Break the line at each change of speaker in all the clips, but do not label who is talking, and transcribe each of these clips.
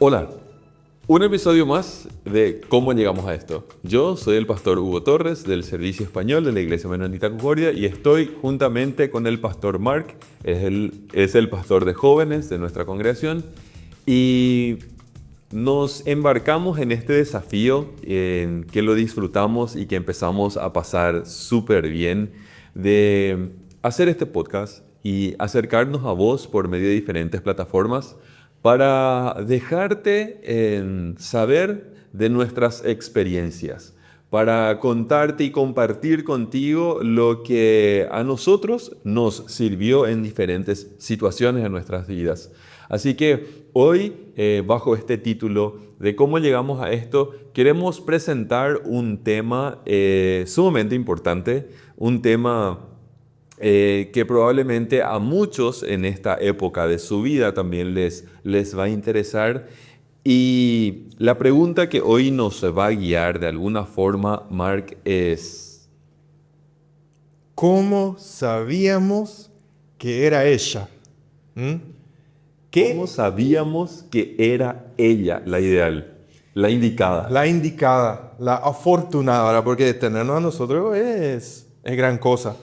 Hola, un episodio más de ¿Cómo llegamos a esto? Yo soy el pastor Hugo Torres del Servicio Español de la Iglesia Menonita Concordia y estoy juntamente con el pastor Mark, es el pastor de jóvenes de nuestra congregación y nos embarcamos en este desafío en que lo disfrutamos y que empezamos a pasar súper bien de hacer este podcast y acercarnos a vos por medio de diferentes plataformas para dejarte saber de nuestras experiencias, para contarte y compartir contigo lo que a nosotros nos sirvió en diferentes situaciones de nuestras vidas. Así que hoy, bajo este título de cómo llegamos a esto, queremos presentar un tema sumamente importante, un tema que probablemente a muchos en esta época de su vida también les va a interesar. Y la pregunta que hoy nos va a guiar de alguna forma, Mark, es...
¿Cómo sabíamos que era ella?
¿Cómo sabíamos que era ella la ideal, la indicada?
La indicada, la afortunada, ¿verdad? Porque tenernos a nosotros es gran cosa.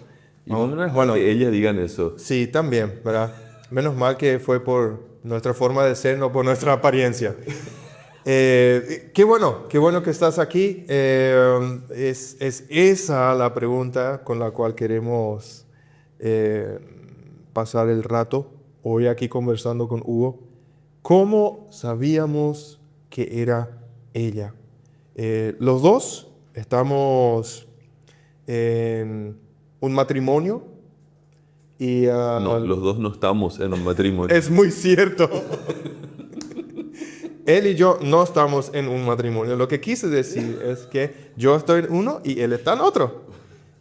Y no es
Bueno,
que ellas digan eso.
sí, también, ¿verdad? Menos mal que fue por nuestra forma de ser, no por nuestra apariencia. Qué bueno que estás aquí. Es esa la pregunta con la cual queremos pasar el rato hoy aquí conversando con Hugo. ¿Cómo sabíamos que era ella? Los dos estamos en un matrimonio y
No, los dos no estamos en un matrimonio.
es muy cierto. Él y yo no estamos en un matrimonio. Lo que quise decir es que yo estoy en uno y él está en otro.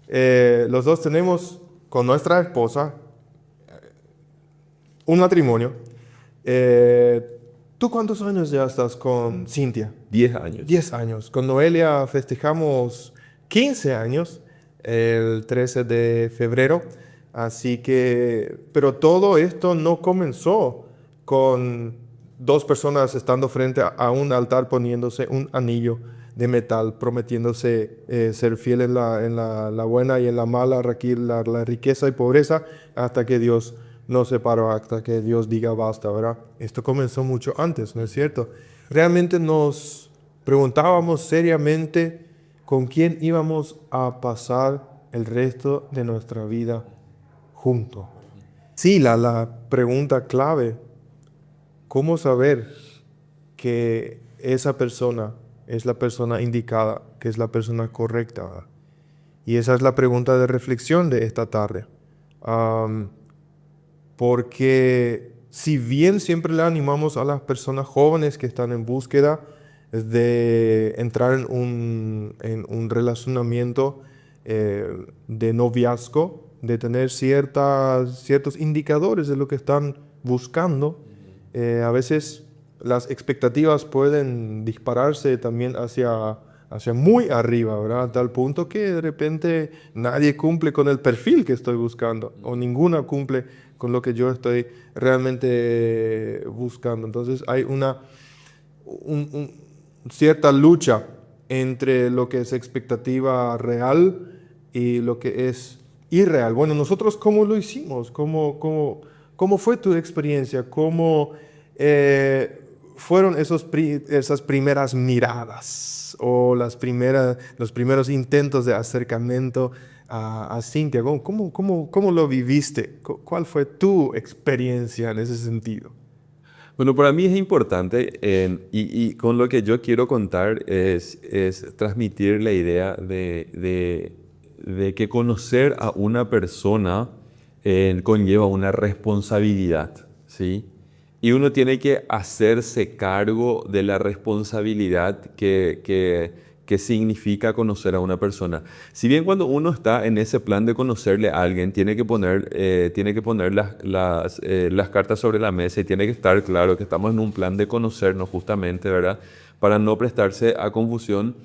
Los dos tenemos con nuestra esposa un matrimonio. ¿Tú cuántos años ya estás con Cintia?
10 años.
10 años. Con Noelia festejamos 15 años el 13 de febrero. Así que, pero todo esto no comenzó con dos personas estando frente a un altar poniéndose un anillo de metal, prometiéndose ser fiel en la buena y en la mala, la riqueza y pobreza, hasta que Dios nos separó, hasta que Dios diga basta, ¿verdad? Esto comenzó mucho antes, ¿no es cierto? Realmente nos preguntábamos seriamente con quién íbamos a pasar el resto de nuestra vida juntos. Sí, la pregunta clave, ¿cómo saber que esa persona es la persona indicada, que es la persona correcta, ¿verdad? Y esa es la pregunta de reflexión de esta tarde. Porque si bien siempre le animamos a las personas jóvenes que están en búsqueda de entrar en un relacionamiento de noviazgo, de tener ciertos indicadores de lo que están buscando, a veces las expectativas pueden dispararse también hacia muy arriba, ¿verdad? A tal punto que de repente nadie cumple con el perfil que estoy buscando o ninguna cumple con lo que yo estoy realmente buscando. Entonces hay una cierta lucha entre lo que es expectativa real y lo que es irreal. Bueno, nosotros, ¿cómo lo hicimos? ¿Cómo fue tu experiencia? ¿Cómo fueron esas primeras miradas o los primeros intentos de acercamiento a Cintia? ¿Cómo lo viviste? ¿Cuál fue tu experiencia en ese sentido?
Bueno, para mí es importante y con lo que yo quiero contar es transmitir la idea de que conocer a una persona conlleva una responsabilidad, ¿sí? Y uno tiene que hacerse cargo de la responsabilidad que significa conocer a una persona. Si bien cuando uno está en ese plan de conocerle a alguien, tiene que poner las cartas sobre la mesa y tiene que estar claro que estamos en un plan de conocernos justamente, ¿verdad? Para no prestarse a confusión.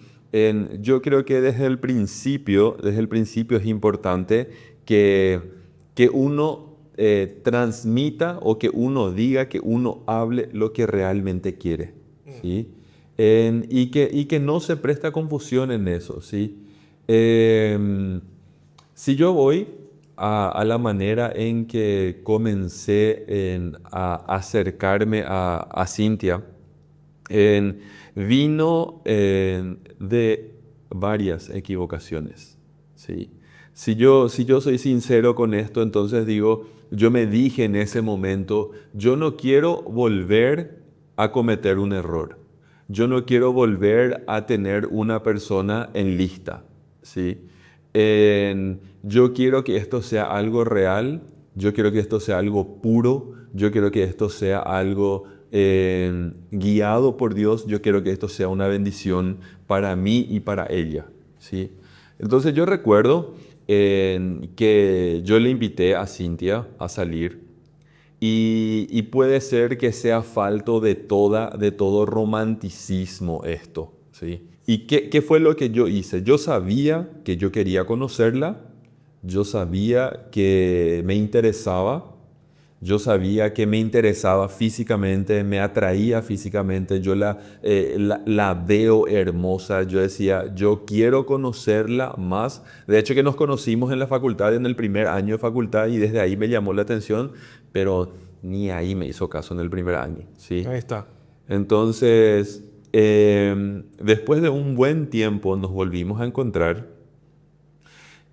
Yo creo que desde el principio es importante que uno transmita o que uno diga, que uno hable lo que realmente quiere. ¿sí? Y que no se presta confusión en eso, ¿sí? Si yo voy a la manera en que comencé a acercarme a Cintia, vino de varias equivocaciones, ¿sí? Si yo soy sincero con esto, entonces digo, yo me dije en ese momento, yo no quiero volver a cometer un error. Yo no quiero volver a tener una persona en lista, ¿sí? Yo quiero que esto sea algo real, yo quiero que esto sea algo puro, yo quiero que esto sea algo guiado por Dios, yo quiero que esto sea una bendición para mí y para ella, ¿sí? Entonces yo recuerdo que yo le invité a Cintia a salir y puede ser que sea falto de todo romanticismo esto, ¿sí? ¿Y qué fue lo que yo hice? Yo sabía que yo quería conocerla, yo sabía que me interesaba, yo sabía que me interesaba físicamente, me atraía físicamente, yo la veo hermosa, yo decía, yo quiero conocerla más. De hecho que nos conocimos en la facultad, en el primer año de facultad y desde ahí me llamó la atención, pero ni ahí me hizo caso en el primer año, ¿sí?
Ahí está.
Entonces, después de un buen tiempo nos volvimos a encontrar.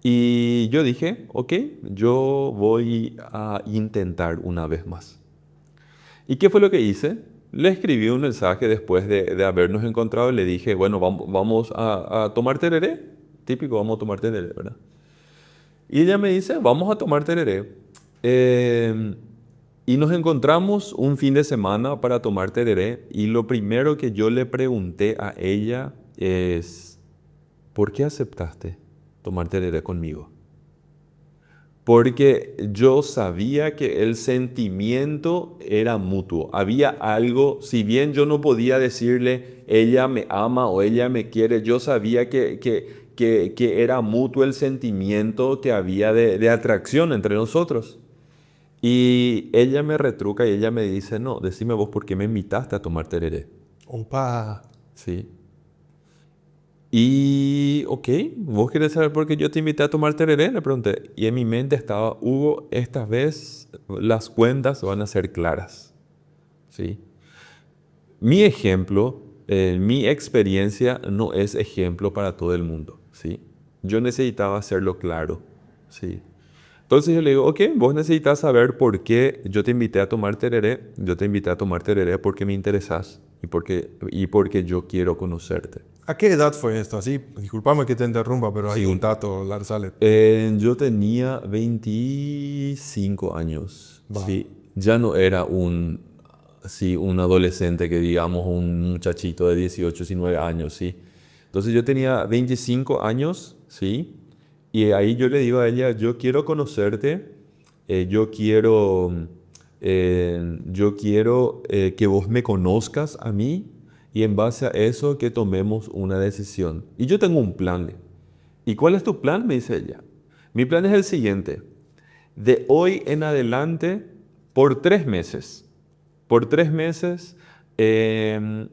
Y yo dije, ok, yo voy a intentar una vez más. ¿Y qué fue lo que hice? Le escribí un mensaje después de habernos encontrado y le dije, bueno, vamos a tomar tereré. Típico, vamos a tomar tereré, ¿verdad? Y ella me dice, vamos a tomar tereré. Eh, y nos encontramos un fin de semana para tomar tereré. Y lo primero que yo le pregunté a ella es, ¿por qué aceptaste tomar tereré conmigo? Porque yo sabía que el sentimiento era mutuo. Había algo, si bien yo no podía decirle, ella me ama o ella me quiere, yo sabía que era mutuo el sentimiento que había de atracción entre nosotros. Y ella me retruca y ella me dice, no, decime vos por qué me invitaste a tomar tereré.
Opa.
¿Sí? Y, ok, ¿vos querés saber por qué yo te invité a tomar tereré? Le pregunté. Y en mi mente estaba, Hugo, esta vez las cuentas van a ser claras. ¿Sí? Mi ejemplo, mi experiencia no es ejemplo para todo el mundo. ¿Sí? Yo necesitaba hacerlo claro. ¿Sí? Entonces yo le digo, ok, vos necesitas saber por qué yo te invité a tomar tereré. Yo te invité a tomar tereré porque me interesás y porque yo quiero conocerte.
¿A qué edad fue esto? Así, discúlpame que te interrumpa, pero hay un
Sí.
dato, Larzale.
Yo tenía 25 años,
Va.
sí. Ya no era un adolescente que digamos un muchachito de 18, 19 años, sí. Entonces yo tenía 25 años, sí. Y ahí yo le digo a ella, yo quiero conocerte, yo quiero que vos me conozcas a mí y en base a eso que tomemos una decisión. Y yo tengo un plan. ¿Y cuál es tu plan? Me dice ella. Mi plan es el siguiente. De hoy en adelante, por 3 meses, eh,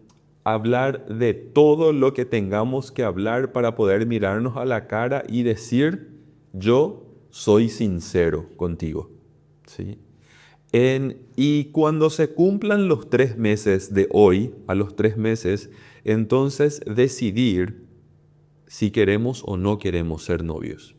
hablar de todo lo que tengamos que hablar para poder mirarnos a la cara y decir, yo soy sincero contigo. ¿Sí? Y cuando se cumplan los 3 meses de hoy, a los 3 meses, entonces decidir si queremos o no queremos ser novios.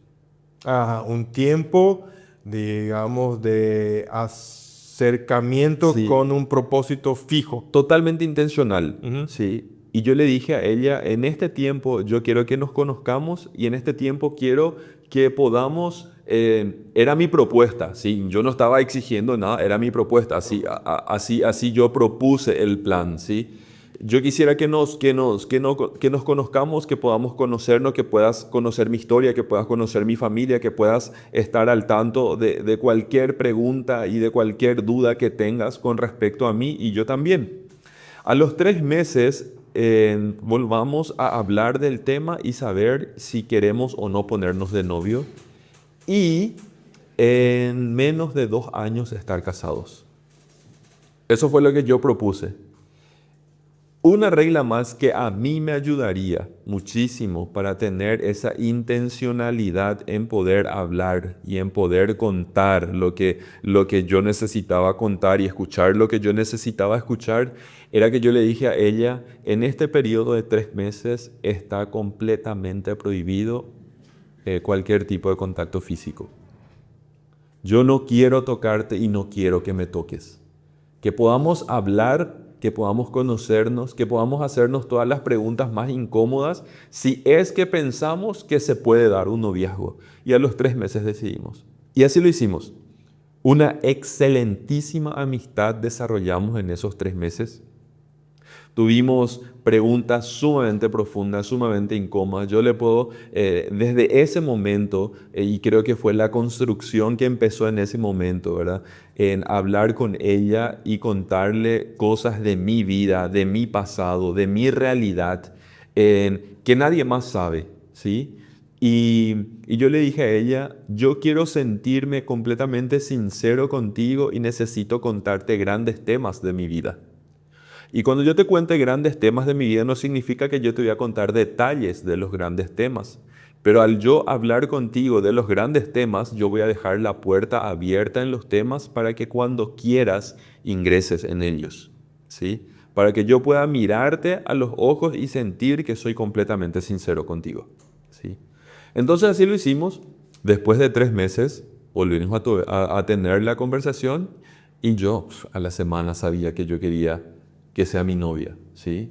Un tiempo, digamos, de acercamiento
Sí,
con un propósito fijo.
totalmente intencional,
Ujú.
¿sí? Y yo le dije a ella, en este tiempo yo quiero que nos conozcamos y en este tiempo quiero que podamos, era mi propuesta, ¿sí? Yo no estaba exigiendo nada, era mi propuesta, así yo propuse el plan, ¿sí? Yo quisiera que nos conozcamos, que podamos conocernos, que puedas conocer mi historia, que puedas conocer mi familia, que puedas estar al tanto de cualquier pregunta y de cualquier duda que tengas con respecto a mí y yo también. A los 3 meses volvamos a hablar del tema y saber si queremos o no ponernos de novio y en menos de 2 años estar casados. Eso fue lo que yo propuse. Una regla más que a mí me ayudaría muchísimo para tener esa intencionalidad en poder hablar y en poder contar lo que yo necesitaba contar y escuchar lo que yo necesitaba escuchar, era que yo le dije a ella, en este periodo de 3 meses está completamente prohibido cualquier tipo de contacto físico. Yo no quiero tocarte y no quiero que me toques. Que podamos hablar, que podamos conocernos, que podamos hacernos todas las preguntas más incómodas, si es que pensamos que se puede dar un noviazgo. Y a los 3 meses decidimos. Y así lo hicimos. Una excelentísima amistad desarrollamos en esos 3 meses. Tuvimos preguntas sumamente profundas, sumamente incómodas. Yo le puedo, desde ese momento, y creo que fue la construcción que empezó en ese momento, ¿verdad? En hablar con ella y contarle cosas de mi vida, de mi pasado, de mi realidad, que nadie más sabe, ¿sí? Y yo le dije a ella, yo quiero sentirme completamente sincero contigo y necesito contarte grandes temas de mi vida. Y cuando yo te cuente grandes temas de mi vida, no significa que yo te voy a contar detalles de los grandes temas. Pero al yo hablar contigo de los grandes temas, yo voy a dejar la puerta abierta en los temas para que cuando quieras ingreses en ellos, ¿sí? Para que yo pueda mirarte a los ojos y sentir que soy completamente sincero contigo, ¿sí? Entonces así lo hicimos. Después de 3 meses, volvimos a tener la conversación y yo a la semana sabía que yo quería que sea mi novia, ¿sí?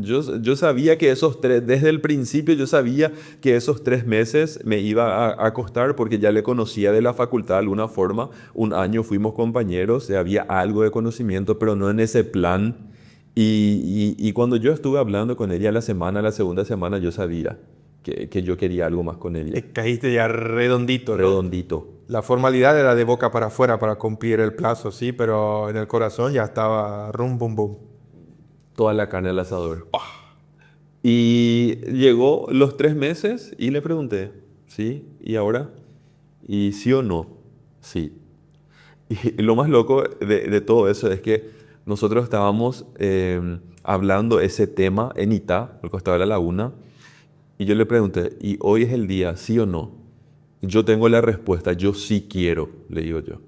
Yo sabía que desde el principio yo sabía que esos 3 meses me iba a costar porque ya le conocía de la facultad de alguna forma. Un año fuimos compañeros, había algo de conocimiento, pero no en ese plan. Y cuando yo estuve hablando con ella la segunda semana, yo sabía que yo quería algo más con ella.
Caíste ya redondito, ¿no?
Redondito.
La formalidad era de boca para afuera para cumplir el plazo, sí, pero en el corazón ya estaba rum, bum, bum.
Toda la carne al asador. Y llegó los 3 meses y le pregunté, ¿sí? ¿Y ahora? ¿Y sí o no? Sí. Y lo más loco de todo eso es que nosotros estábamos hablando ese tema en Itá, al costado de la laguna, y yo le pregunté, ¿y hoy es el día, sí o no? Yo tengo la respuesta, yo sí quiero, le digo yo.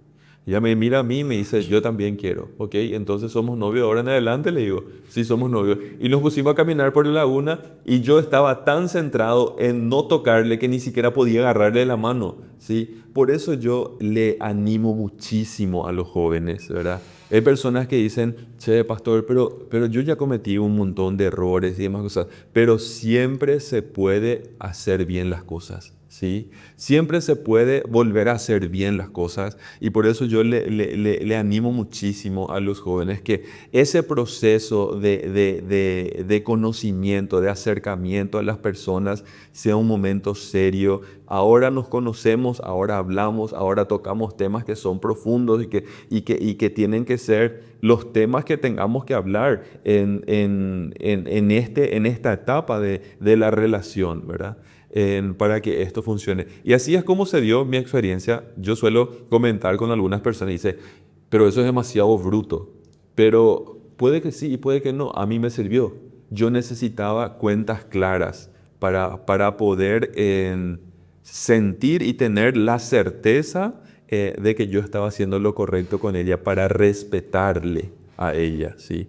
Ella me mira a mí y me dice, yo también quiero. Ok, entonces somos novios ahora en adelante, le digo, sí somos novios. Y nos pusimos a caminar por la laguna y yo estaba tan centrado en no tocarle que ni siquiera podía agarrarle la mano, ¿sí? Por eso yo le animo muchísimo a los jóvenes, ¿verdad? Hay personas que dicen, che, pastor, pero yo ya cometí un montón de errores y demás cosas, pero siempre se puede hacer bien las cosas, ¿sí? Siempre se puede volver a hacer bien las cosas y por eso yo le animo muchísimo a los jóvenes que ese proceso de conocimiento, de acercamiento a las personas sea un momento serio. Ahora nos conocemos, ahora hablamos, ahora tocamos temas que son profundos y que tienen que ser los temas que tengamos que hablar en esta etapa de la relación, ¿verdad? Para que esto funcione. Y así es como se dio mi experiencia. Yo suelo comentar con algunas personas y dice, pero eso es demasiado bruto. Pero puede que sí y puede que no. A mí me sirvió. Yo necesitaba cuentas claras para poder sentir y tener la certeza de que yo estaba haciendo lo correcto con ella para respetarle a ella, ¿sí?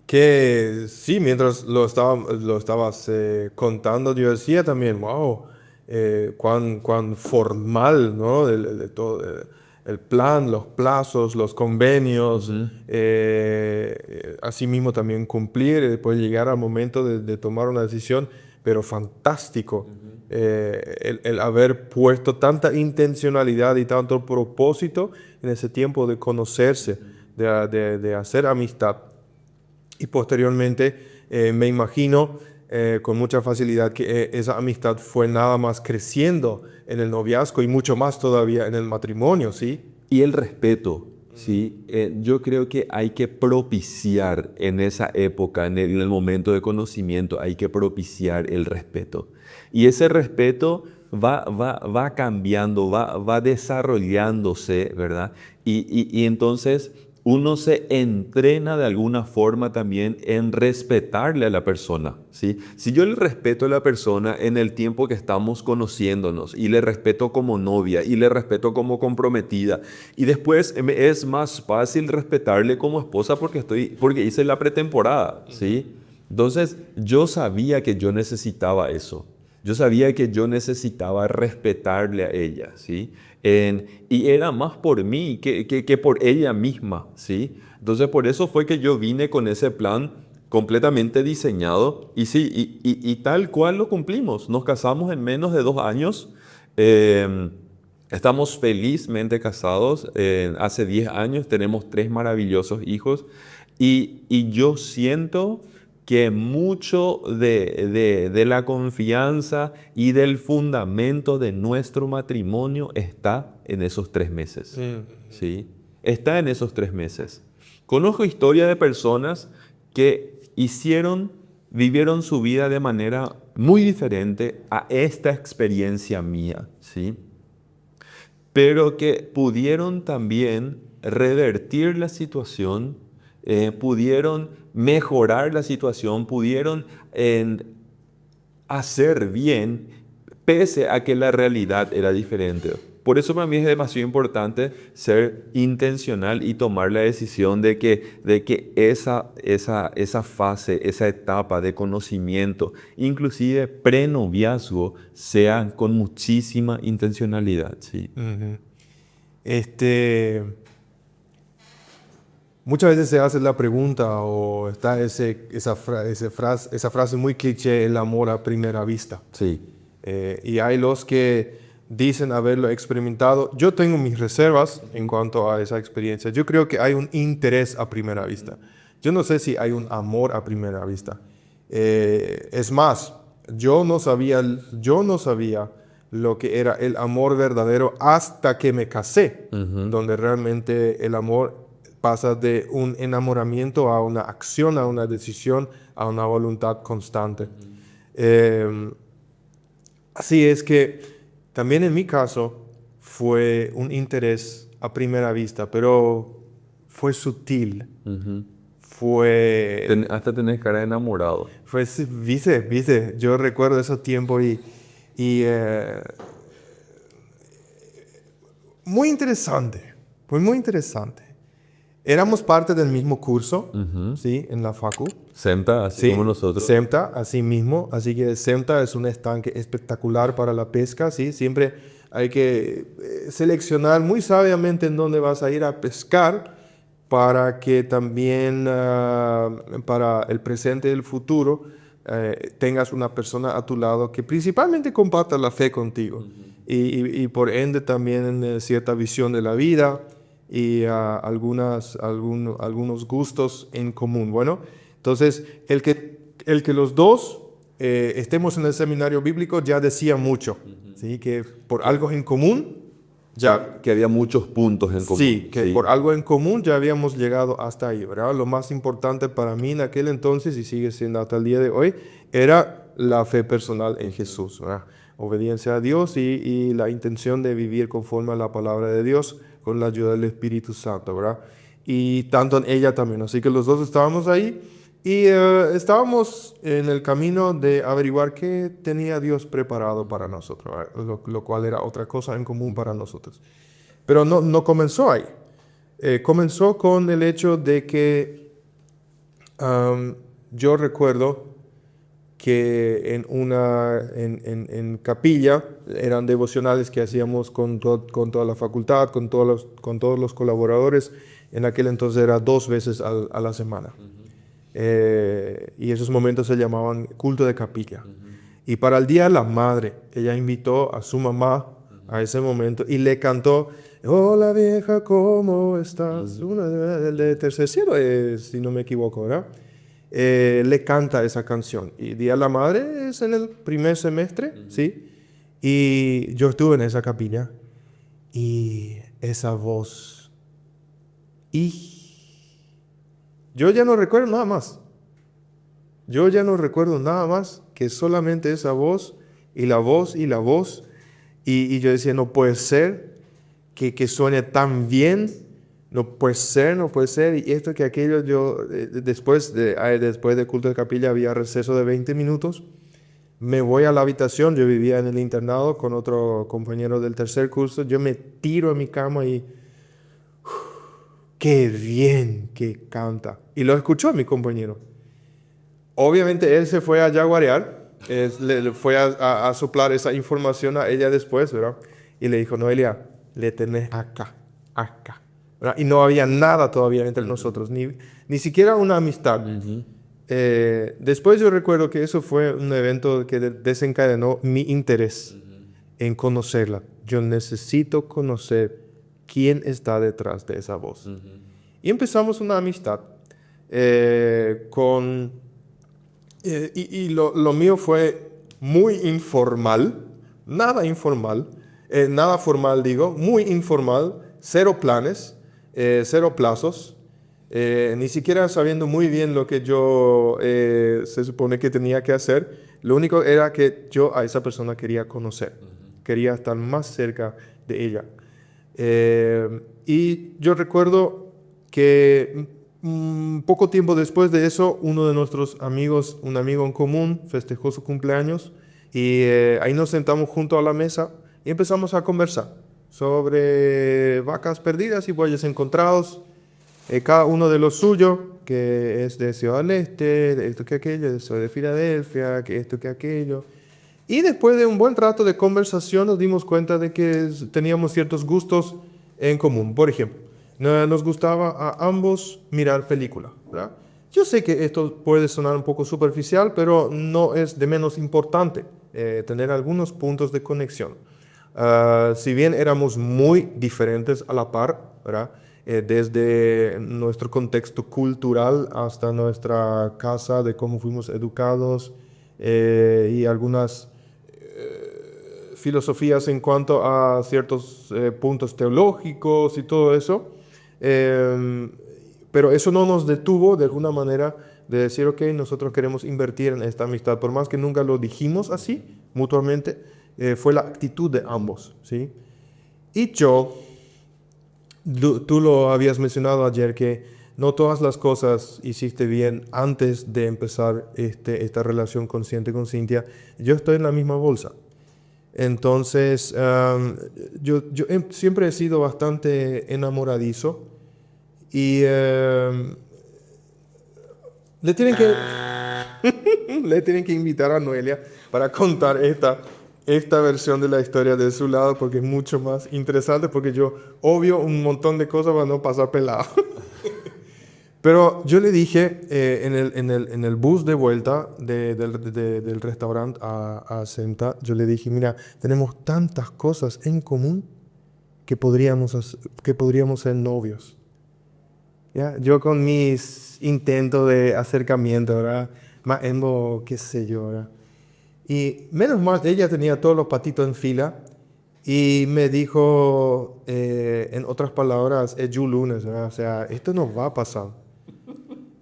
Que sí, mientras lo estabas contando, yo decía también, wow, cuán formal, ¿no? De todo, el plan, los plazos, los convenios, así mismo también cumplir, y después llegar al momento de tomar una decisión, pero fantástico. El haber puesto tanta intencionalidad y tanto propósito en ese tiempo de conocerse, de hacer amistad. Y posteriormente me imagino con mucha facilidad que esa amistad fue nada más creciendo en el noviazgo y mucho más todavía en el matrimonio, ¿sí?
Y el respeto, ¿sí? Yo creo que hay que propiciar en esa época, en el momento de conocimiento, hay que propiciar el respeto. Y ese respeto va cambiando, va desarrollándose, ¿verdad? Y entonces uno se entrena de alguna forma también en respetarle a la persona, ¿sí? Si yo le respeto a la persona en el tiempo que estamos conociéndonos y le respeto como novia y le respeto como comprometida y después es más fácil respetarle como esposa porque hice la pretemporada, ¿sí? Entonces yo sabía que yo necesitaba eso. Yo sabía que yo necesitaba respetarle a ella, ¿sí? Y era más por mí que por ella misma, ¿sí? Entonces por eso fue que yo vine con ese plan completamente diseñado y sí, y tal cual lo cumplimos. Nos casamos en menos de 2 años. eh, Estamos felizmente casados. Hace 10 años tenemos 3 maravillosos hijos y yo siento que mucho de la confianza y del fundamento de nuestro matrimonio está en esos 3 meses, ¿sí? Está en esos 3 meses. Conozco historias de personas que vivieron su vida de manera muy diferente a esta experiencia mía, ¿sí? Pero que pudieron también revertir la situación, pudieron mejorar la situación, pudieron hacer bien, pese a que la realidad era diferente. Por eso para mí es demasiado importante ser intencional y tomar la decisión de que esa fase, esa etapa de conocimiento, inclusive prenoviazgo, sea con muchísima intencionalidad. ¿Sí?
Ujú. Muchas veces se hace la pregunta o está esa frase muy cliché, el amor a primera vista.
Sí.
Y hay los que dicen haberlo experimentado. Yo tengo mis reservas en cuanto a esa experiencia. Yo creo que hay un interés a primera vista. Yo no sé si hay un amor a primera vista. Es más, yo no sabía lo que era el amor verdadero hasta que me casé, donde realmente el amor pasa de un enamoramiento a una acción, a una decisión, a una voluntad constante. Así es que también en mi caso fue un interés a primera vista, pero fue sutil.
Hasta tenés cara de enamorado.
Viste, yo recuerdo esos tiempos y muy interesante, fue muy interesante. Éramos parte del mismo curso, ¿sí? En la facu.
SEMTA, así
Sí,
como nosotros.
SEMTA, así mismo. Así que SEMTA es un estanque espectacular para la pesca, ¿sí? Siempre hay que seleccionar muy sabiamente en dónde vas a ir a pescar para que también para el presente y el futuro tengas una persona a tu lado que principalmente comparta la fe contigo y por ende también cierta visión de la vida y algunos gustos en común. Bueno, entonces el que los dos estemos en el seminario bíblico ya decía mucho, ¿sí? Que por algo en común ya...
Que había muchos puntos en común.
Sí, que por algo en común ya habíamos llegado hasta ahí, ¿verdad? Lo más importante para mí en aquel entonces, y sigue siendo hasta el día de hoy, era la fe personal en Jesús, ¿verdad? Obediencia a Dios y la intención de vivir conforme a la palabra de Dios con la ayuda del Espíritu Santo, ¿verdad? Y tanto en ella también. Así que los dos estábamos ahí y estábamos en el camino de averiguar qué tenía Dios preparado para nosotros, lo cual era otra cosa en común para nosotros. Pero no comenzó ahí. Comenzó con el hecho de que yo recuerdo que en capilla eran devocionales que hacíamos con toda la facultad, con todos los colaboradores. En aquel entonces era 2 veces a la semana. Y esos momentos se llamaban culto de capilla. Y para el Día de la Madre, ella invitó a su mamá a ese momento y le cantó: hola vieja, ¿cómo estás? Una de Tercer Cielo, si no me equivoco, ¿verdad? Le canta esa canción. Y Día de la Madre es en el primer semestre, ¿sí? Y yo estuve en esa capilla y esa voz. Y yo ya no recuerdo nada más. Yo ya no recuerdo nada más que solamente esa voz y la voz y la voz. Y yo decía, no puede ser que suene tan bien no puede ser, no puede ser. Y esto que aquello, yo, después de culto de capilla había receso de 20 minutos. Me voy a la habitación, yo vivía en el internado con otro compañero del tercer curso. Yo me tiro a mi cama y qué bien que canta. Y lo escuchó mi compañero. Obviamente él se fue a jaguarear, le fue a soplar esa información a ella después, ¿verdad? Y le dijo, Noelia, le tenés acá, acá, ¿verdad? Y no había nada todavía entre nosotros, ni siquiera una amistad. Después yo recuerdo que eso fue un evento que desencadenó mi interés en conocerla. Yo necesito conocer quién está detrás de esa voz. Y empezamos una amistad y lo mío fue muy informal, nada formal digo, muy informal, cero planes, cero plazos, ni siquiera sabiendo muy bien lo que yo se supone que tenía que hacer. Lo único era que yo a esa persona quería conocer, quería estar más cerca de ella. Y yo recuerdo que poco tiempo después de eso, uno de nuestros amigos, un amigo en común, festejó su cumpleaños y ahí nos sentamos junto a la mesa y empezamos a conversar sobre vacas perdidas y bueyes encontrados, cada uno de lo suyo, que es de Ciudad del Este, de esto que aquello, soy de Filadelfia, que esto que aquello. Y después de un buen rato de conversación nos dimos cuenta de que teníamos ciertos gustos en común. Por ejemplo, nos gustaba a ambos mirar películas, ¿verdad? Yo sé que esto puede sonar un poco superficial, pero no es de menos importante tener algunos puntos de conexión. Si bien éramos muy diferentes a la par, ¿verdad? Desde nuestro contexto cultural hasta nuestra casa, de cómo fuimos educados y algunas filosofías en cuanto a ciertos puntos teológicos y todo eso. Pero eso no nos detuvo de alguna manera de decir, ok, nosotros queremos invertir en esta amistad. Por más que nunca lo dijimos así, mutuamente, fue la actitud de ambos, ¿sí? Y tú lo habías mencionado ayer, que no todas las cosas hiciste bien antes de empezar esta relación consciente con Cintia. Yo estoy en la misma bolsa. Entonces, yo siempre he sido bastante enamoradizo y le tienen que invitar a Noelia para contar esta versión de la historia de su lado, porque es mucho más interesante, porque yo obvio un montón de cosas para no pasar pelado. Pero yo le dije en el bus de vuelta del restaurante a Senta, yo le dije, mira, tenemos tantas cosas en común que podríamos ser novios. ¿Ya? Yo con mis intentos de acercamiento, ¿verdad? Más qué sé yo, ¿verdad? Y menos mal, ella tenía todos los patitos en fila y me dijo, en otras palabras, Eju lunes, ¿verdad? O sea, esto no va a pasar.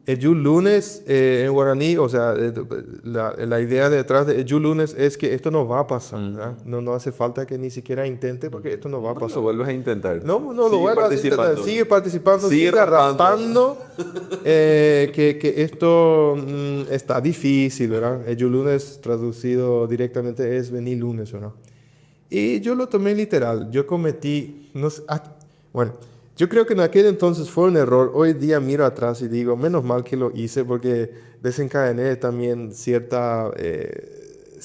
Eju lunes en guaraní, o sea, la idea detrás de Eju lunes es que esto no va a pasar, ¿verdad? No hace falta que ni siquiera intente, porque esto no va a pasar.
No lo vuelves a intentar.
No lo vuelvas a intentar. Sigue participando, sigue rapando. Que esto está difícil, ¿verdad? Eju lunes traducido directamente es venir lunes, ¿verdad? Y yo lo tomé literal. Yo cometí, no sé, bueno, yo creo que en aquel entonces fue un error. Hoy día miro atrás y digo, menos mal que lo hice, porque desencadené también cierto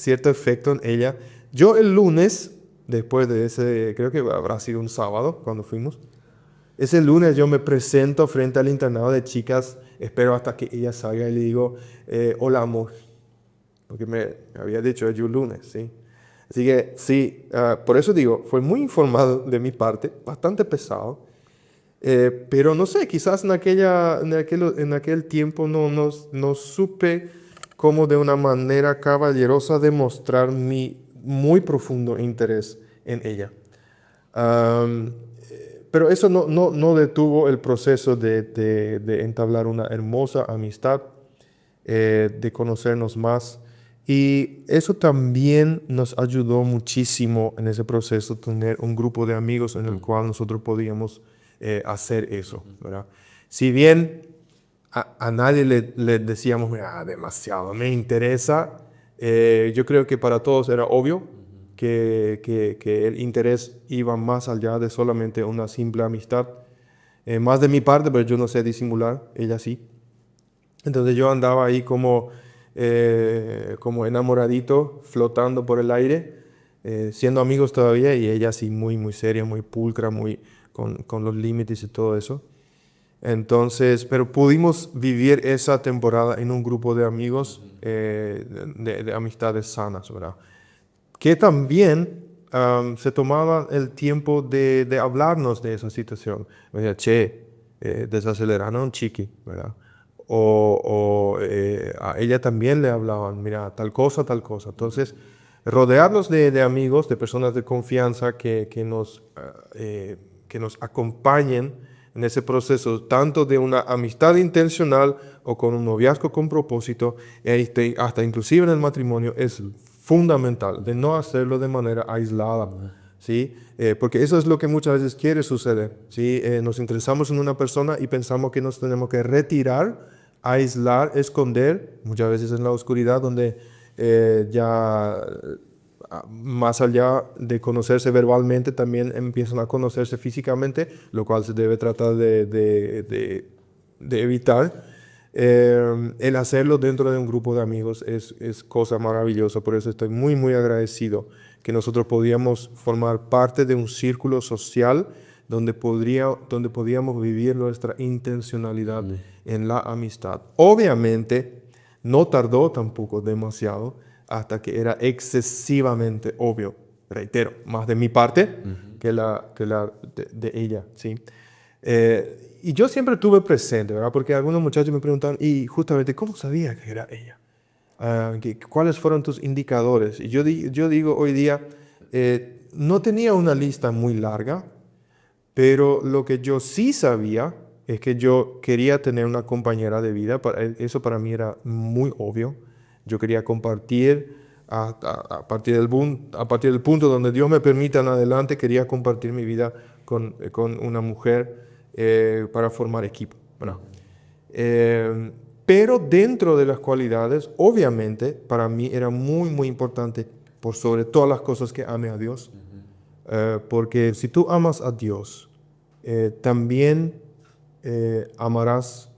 efecto en ella. Yo el lunes, después de ese, creo que habrá sido un sábado cuando fuimos, ese lunes yo me presento frente al internado de chicas, espero hasta que ella salga y le digo, hola amor, porque me había dicho yo lunes, ¿sí? Así que sí, por eso digo, fue muy informado de mi parte, bastante pesado, pero no sé, quizás en aquel tiempo no supe cómo de una manera caballerosa demostrar mi muy profundo interés en ella. Pero eso no detuvo el proceso de entablar una hermosa amistad, de conocernos más. Y eso también nos ayudó muchísimo en ese proceso, tener un grupo de amigos en el cual nosotros podíamos hacer eso, ¿verdad? Si bien a nadie le decíamos, mira, demasiado, me interesa, yo creo que para todos era obvio que el interés iba más allá de solamente una simple amistad. Más de mi parte, pero yo no sé disimular, ella sí. Entonces yo andaba ahí como enamoradito, flotando por el aire, siendo amigos todavía, y ella así muy, muy seria, muy pulcra, muy con los límites y todo eso. Entonces, pero pudimos vivir esa temporada en un grupo de amigos, de amistades sanas, ¿verdad? Que también se tomaba el tiempo de hablarnos de esa situación. Me decía, che, desaceleraron chiqui, ¿verdad? A ella también le hablaban, mira, tal cosa, tal cosa. Entonces, rodearnos de amigos, de personas de confianza que nos acompañen en ese proceso, tanto de una amistad intencional o con un noviazgo con propósito, hasta inclusive en el matrimonio, es fundamental, de no hacerlo de manera aislada, ¿sí? Porque eso es lo que muchas veces quiere suceder, ¿sí? Nos interesamos en una persona y pensamos que nos tenemos que retirar, aislar, esconder, muchas veces en la oscuridad, donde ya más allá de conocerse verbalmente, también empiezan a conocerse físicamente, lo cual se debe tratar de evitar. El hacerlo dentro de un grupo de amigos es cosa maravillosa, por eso estoy muy, muy agradecido que nosotros podíamos formar parte de un círculo social donde podíamos vivir nuestra intencionalidad en la amistad. Obviamente, no tardó tampoco demasiado hasta que era excesivamente obvio, reitero, más de mi parte que de ella, ¿sí? Y yo siempre tuve presente, ¿verdad? Porque algunos muchachos me preguntan, y justamente, ¿cómo sabía que era ella? ¿Cuáles fueron tus indicadores? Y yo digo hoy día, no tenía una lista muy larga, pero lo que yo sí sabía es que yo quería tener una compañera de vida. Eso para mí era muy obvio. Yo quería compartir a partir del punto donde Dios me permita en adelante, quería compartir mi vida con una mujer para formar equipo. Bueno, pero dentro de las cualidades, obviamente, para mí era muy, muy importante, por sobre todas las cosas, que ame a Dios. Porque si tú amas a Dios, también amarás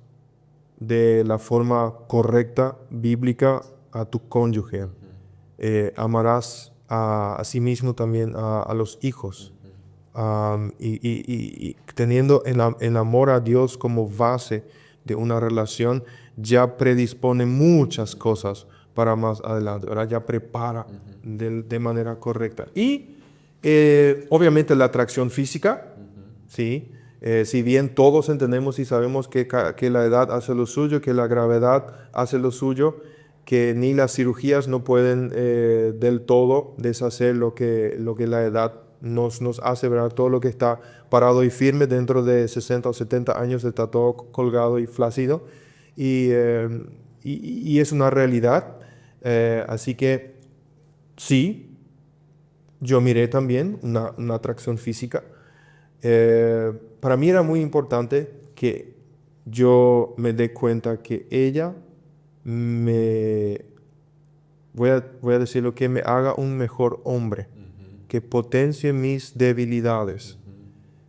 de la forma correcta, bíblica, a tu cónyuge. Amarás a sí mismo también a los hijos. Y teniendo el amor a Dios como base de una relación, ya predispone muchas cosas para más adelante, ¿verdad? Ya prepara de manera correcta. Y obviamente la atracción física, ¿sí? Si bien todos entendemos y sabemos que la edad hace lo suyo, que la gravedad hace lo suyo, que ni las cirugías no pueden del todo deshacer lo que la edad nos hace, ¿verdad? Todo lo que está parado y firme dentro de 60 o 70 años está todo colgado y flácido, y es una realidad. Así que sí, yo miré también una atracción física. Para mí era muy importante que yo me dé cuenta que ella voy a decirlo, que me haga un mejor hombre, que potencie mis debilidades,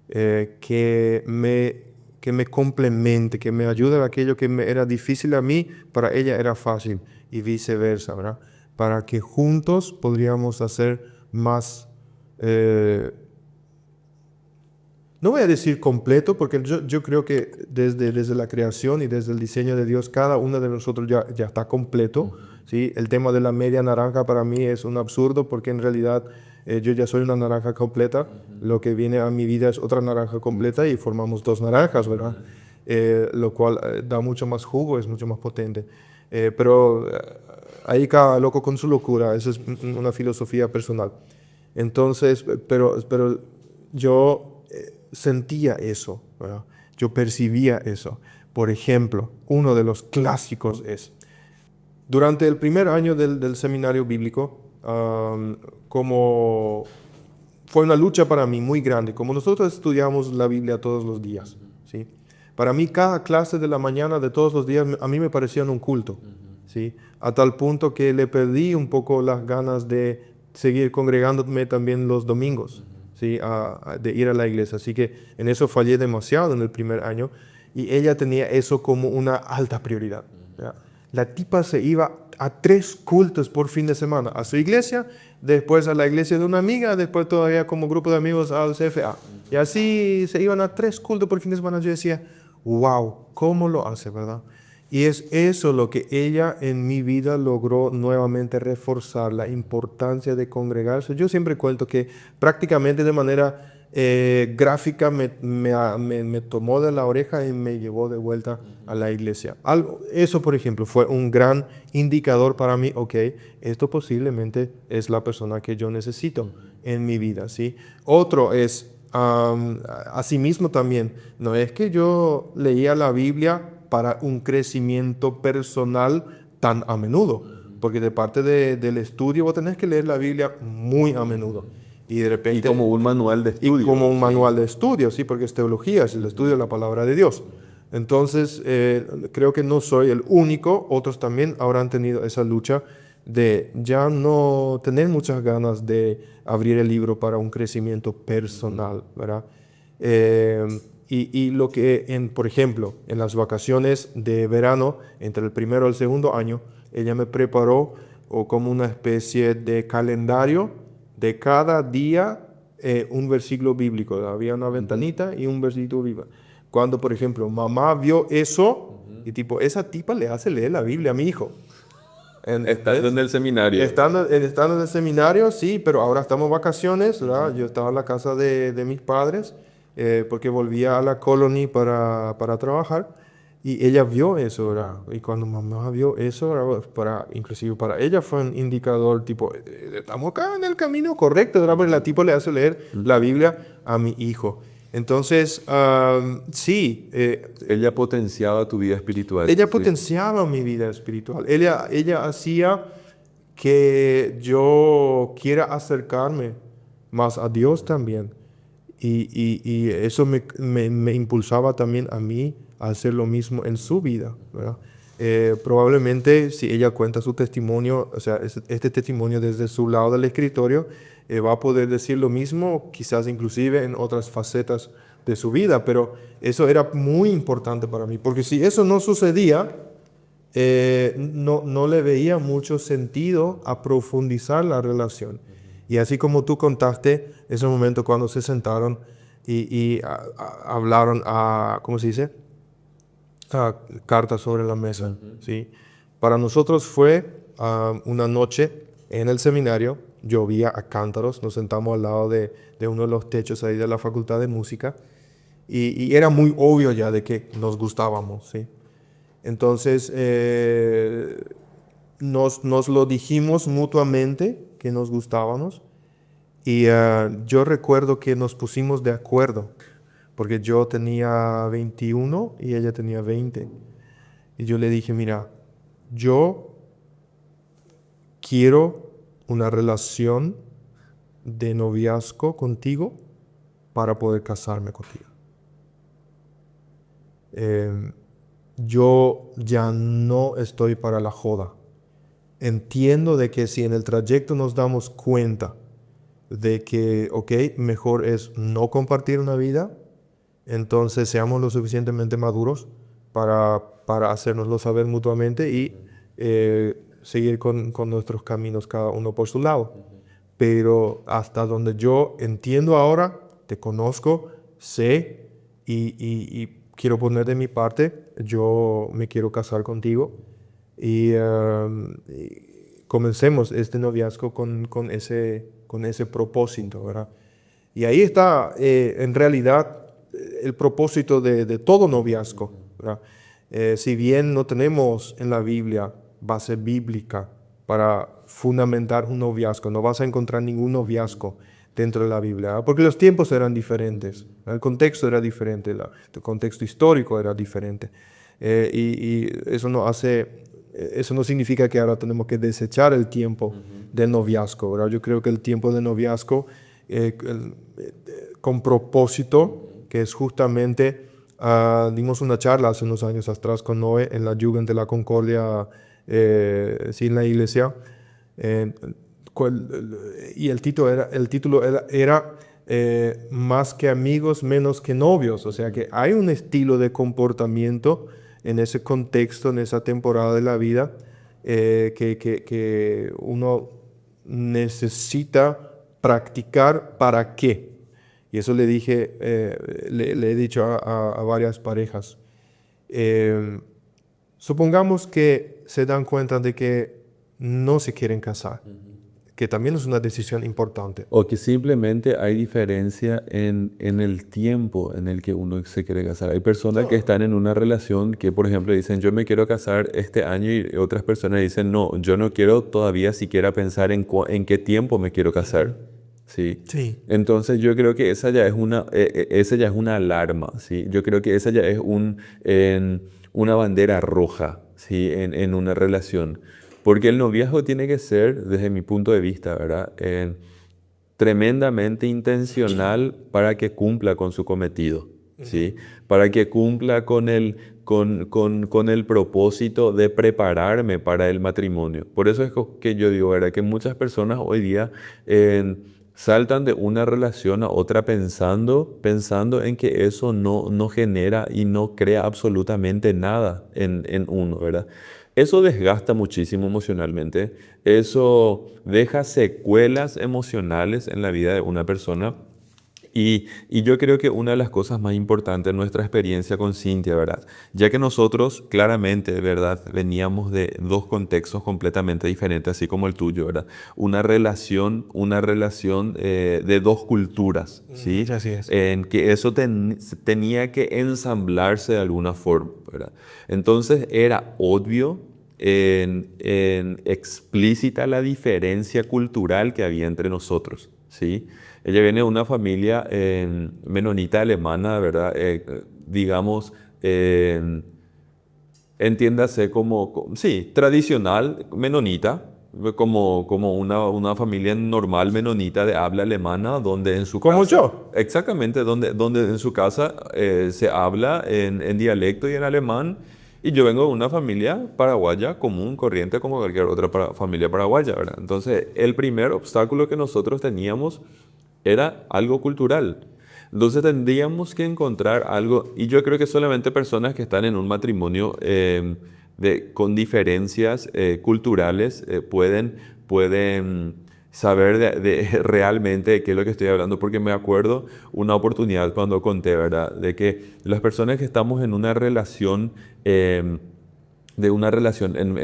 que me complemente, que me ayude en aquello que me era difícil a mí, para ella era fácil, y viceversa, ¿verdad? Para que juntos podríamos hacer más, no voy a decir completo, porque yo creo que desde la creación y desde el diseño de Dios, cada uno de nosotros ya está completo, ¿sí? El tema de la media naranja para mí es un absurdo, porque en realidad yo ya soy una naranja completa. Lo que viene a mi vida es otra naranja completa y formamos dos naranjas, ¿verdad? Lo cual da mucho más jugo, es mucho más potente. Pero ahí cada loco con su locura, esa es una filosofía personal. Entonces, pero yo sentía eso, ¿verdad? Yo percibía eso. Por ejemplo, uno de los clásicos es, durante el primer año del seminario bíblico, como fue una lucha para mí muy grande. Como nosotros estudiamos la Biblia todos los días, ¿sí? Para mí cada clase de la mañana de todos los días a mí me parecían un culto, ¿sí? A tal punto que le perdí un poco las ganas de seguir congregándome también los domingos, ¿sí? De ir a la iglesia. Así que en eso fallé demasiado en el primer año y ella tenía eso como una alta prioridad, ¿ya? La tipa se iba a 3 cultos por fin de semana, a su iglesia, después a la iglesia de una amiga, después todavía como grupo de amigos al CFA. Y así se iban a 3 cultos por fin de semana. Yo decía, wow, ¿cómo lo hace, verdad? Y es eso lo que ella en mi vida logró nuevamente reforzar, la importancia de congregarse. Yo siempre cuento que prácticamente de manera gráfica me tomó de la oreja y me llevó de vuelta a la iglesia. Eso, por ejemplo, fue un gran indicador para mí. Ok, esto posiblemente es la persona que yo necesito en mi vida, ¿sí? Otro es, asimismo también, no es que yo leía la Biblia para un crecimiento personal tan a menudo, porque de parte del estudio vos tenés que leer la Biblia muy a menudo. Y de repente...
Y como un manual de estudio.
Y como un manual de estudio, sí, porque es teología, es el estudio de la palabra de Dios. Entonces, creo que no soy el único, otros también habrán tenido esa lucha de ya no tener muchas ganas de abrir el libro para un crecimiento personal, ¿verdad? Y lo que, por ejemplo, en las vacaciones de verano, entre el primero y el segundo año, ella me preparó como una especie de calendario de cada día un versículo bíblico. Había una ventanita y un versículo bíblico. Cuando, por ejemplo, mamá vio eso, y tipo, esa tipa le hace leer la Biblia a mi hijo.
Estando en el seminario.
Estando en el seminario, sí, pero ahora estamos en vacaciones, ¿verdad? Yo estaba en la casa de mis padres, porque volvía a la Colony para trabajar. Y ella vio eso, ¿verdad? Y cuando mamá vio eso, ¿verdad? Inclusive para ella fue un indicador tipo, estamos acá en el camino correcto, ¿verdad? Porque la tipo le hace leer la Biblia a mi hijo. Entonces, sí.
Ella potenciaba tu vida espiritual.
Ella potenciaba mi vida espiritual. Ella hacía que yo quiera acercarme más a Dios también. Y eso me impulsaba también a mí a hacer lo mismo en su vida, ¿verdad? Probablemente si ella cuenta su testimonio, o sea, este testimonio desde su lado del escritorio, va a poder decir lo mismo, quizás inclusive en otras facetas de su vida, pero eso era muy importante para mí, porque si eso no sucedía, no le veía mucho sentido a profundizar la relación. Y así como tú contaste, ese momento cuando se sentaron y hablaron ¿cómo se dice? Cartas sobre la mesa, ¿sí? Para nosotros fue una noche en el seminario, llovía a cántaros, nos sentamos al lado de uno de los techos ahí de la Facultad de Música y era muy obvio ya de que nos gustábamos, ¿sí? Entonces nos lo dijimos mutuamente que nos gustábamos y yo recuerdo que nos pusimos de acuerdo porque yo tenía 21 y ella tenía 20 y yo le dije, mira, yo quiero una relación de noviazgo contigo para poder casarme contigo. Yo ya no estoy para la joda. Entiendo de que si en el trayecto nos damos cuenta de que, ok, mejor es no compartir una vida, entonces seamos lo suficientemente maduros para hacérnoslo saber mutuamente y seguir con nuestros caminos cada uno por su lado. Pero hasta donde yo entiendo ahora, te conozco, sé y quiero poner de mi parte, yo me quiero casar contigo y comencemos este noviazgo con ese propósito, ¿verdad? Y ahí está en realidad el propósito de todo noviazgo, ¿verdad? Si bien no tenemos en la Biblia base bíblica para fundamentar un noviazgo, no vas a encontrar ningún noviazgo dentro de la Biblia, ¿verdad? Porque los tiempos eran diferentes, el contexto era diferente, el contexto histórico era diferente. Y eso no significa que ahora tenemos que desechar el tiempo del noviazgo, ¿verdad? Yo creo que el tiempo de noviazgo con propósito, que es justamente, dimos una charla hace unos años atrás con Noé en la Jugend de la Concordia, sí, en la iglesia, eh, y el título era más que amigos, menos que novios. O sea que hay un estilo de comportamiento en ese contexto, en esa temporada de la vida, que uno necesita practicar. ¿Para qué? Y eso le dije, le he dicho a varias parejas. Supongamos que se dan cuenta de que no se quieren casar, que también es una decisión importante.
O que simplemente hay diferencia en el tiempo en el que uno se quiere casar. Hay personas que están en una relación que, por ejemplo, dicen, yo me quiero casar este año, y otras personas dicen, no, yo no quiero todavía siquiera pensar en qué tiempo me quiero casar. ¿Sí?
Sí.
Entonces yo creo que esa ya es una alarma, ¿sí? Yo creo que esa ya es una bandera roja, ¿sí? En una relación. Porque el noviazgo tiene que ser, desde mi punto de vista, ¿verdad? Tremendamente intencional para que cumpla con su cometido, ¿sí? Para que cumpla con el propósito de prepararme para el matrimonio. Por eso es que yo digo, ¿verdad? Que muchas personas hoy día saltan de una relación a otra pensando en que eso no genera y no crea absolutamente nada en uno, ¿verdad? Eso desgasta muchísimo emocionalmente, eso deja secuelas emocionales en la vida de una persona. Y yo creo que una de las cosas más importantes de nuestra experiencia con Cintia, ¿verdad? Ya que nosotros claramente, ¿verdad? Veníamos de dos contextos completamente diferentes, así como el tuyo, ¿verdad? Una relación de dos culturas, ¿sí?
Así es.
En que eso tenía que ensamblarse de alguna forma, ¿verdad? Entonces era obvio, en explícita la diferencia cultural que había entre nosotros, ¿sí? Ella viene de una familia menonita alemana, ¿verdad? Digamos, entiéndase sí, tradicional menonita, como una familia normal menonita de habla alemana, donde en su
Como
casa,
yo.
exactamente, donde en su casa se habla en dialecto y en alemán. Y yo vengo de una familia paraguaya común, corriente, como cualquier otra familia paraguaya, ¿verdad? Entonces, el primer obstáculo que nosotros teníamos era algo cultural. Entonces tendríamos que encontrar algo, y yo creo que solamente personas que están en un matrimonio con diferencias culturales pueden saber realmente de qué es lo que estoy hablando, porque me acuerdo una oportunidad cuando conté, ¿verdad? De que las personas que estamos en una relación, en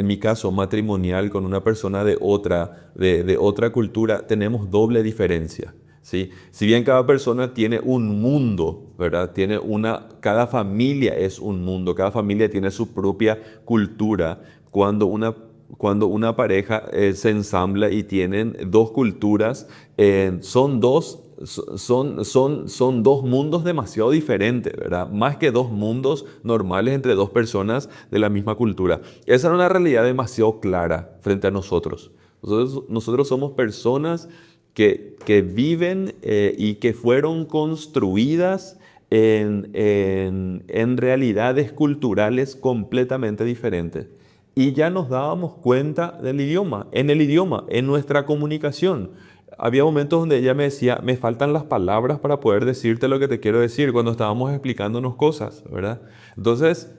mi caso matrimonial, con una persona de otra cultura, tenemos doble diferencia. ¿Sí? Si bien cada persona tiene un mundo, ¿verdad? Cada familia es un mundo, cada familia tiene su propia cultura. Cuando una pareja se ensambla y tienen dos culturas, son dos mundos demasiado diferentes, ¿verdad? Más que dos mundos normales entre dos personas de la misma cultura. Esa era una realidad demasiado clara frente a nosotros. Nosotros somos personas que viven y que fueron construidas en realidades culturales completamente diferentes. Y ya nos dábamos cuenta del idioma, en nuestra comunicación. Había momentos donde ella me decía, me faltan las palabras para poder decirte lo que te quiero decir cuando estábamos explicándonos cosas, ¿verdad? Entonces,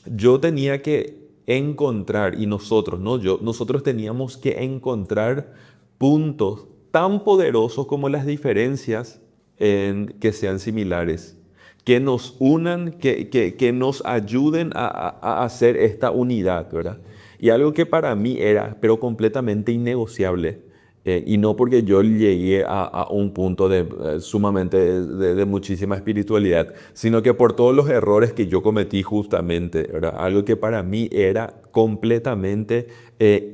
yo tenía que encontrar, y nosotros, no yo, nosotros teníamos que encontrar puntos tan poderosos como las diferencias en que sean similares, que nos unan, que nos ayuden a hacer esta unidad, ¿verdad? Y algo que para mí era, pero completamente innegociable, y no porque yo llegué a un punto sumamente de muchísima espiritualidad, sino que por todos los errores que yo cometí justamente, ¿verdad? Algo que para mí era completamente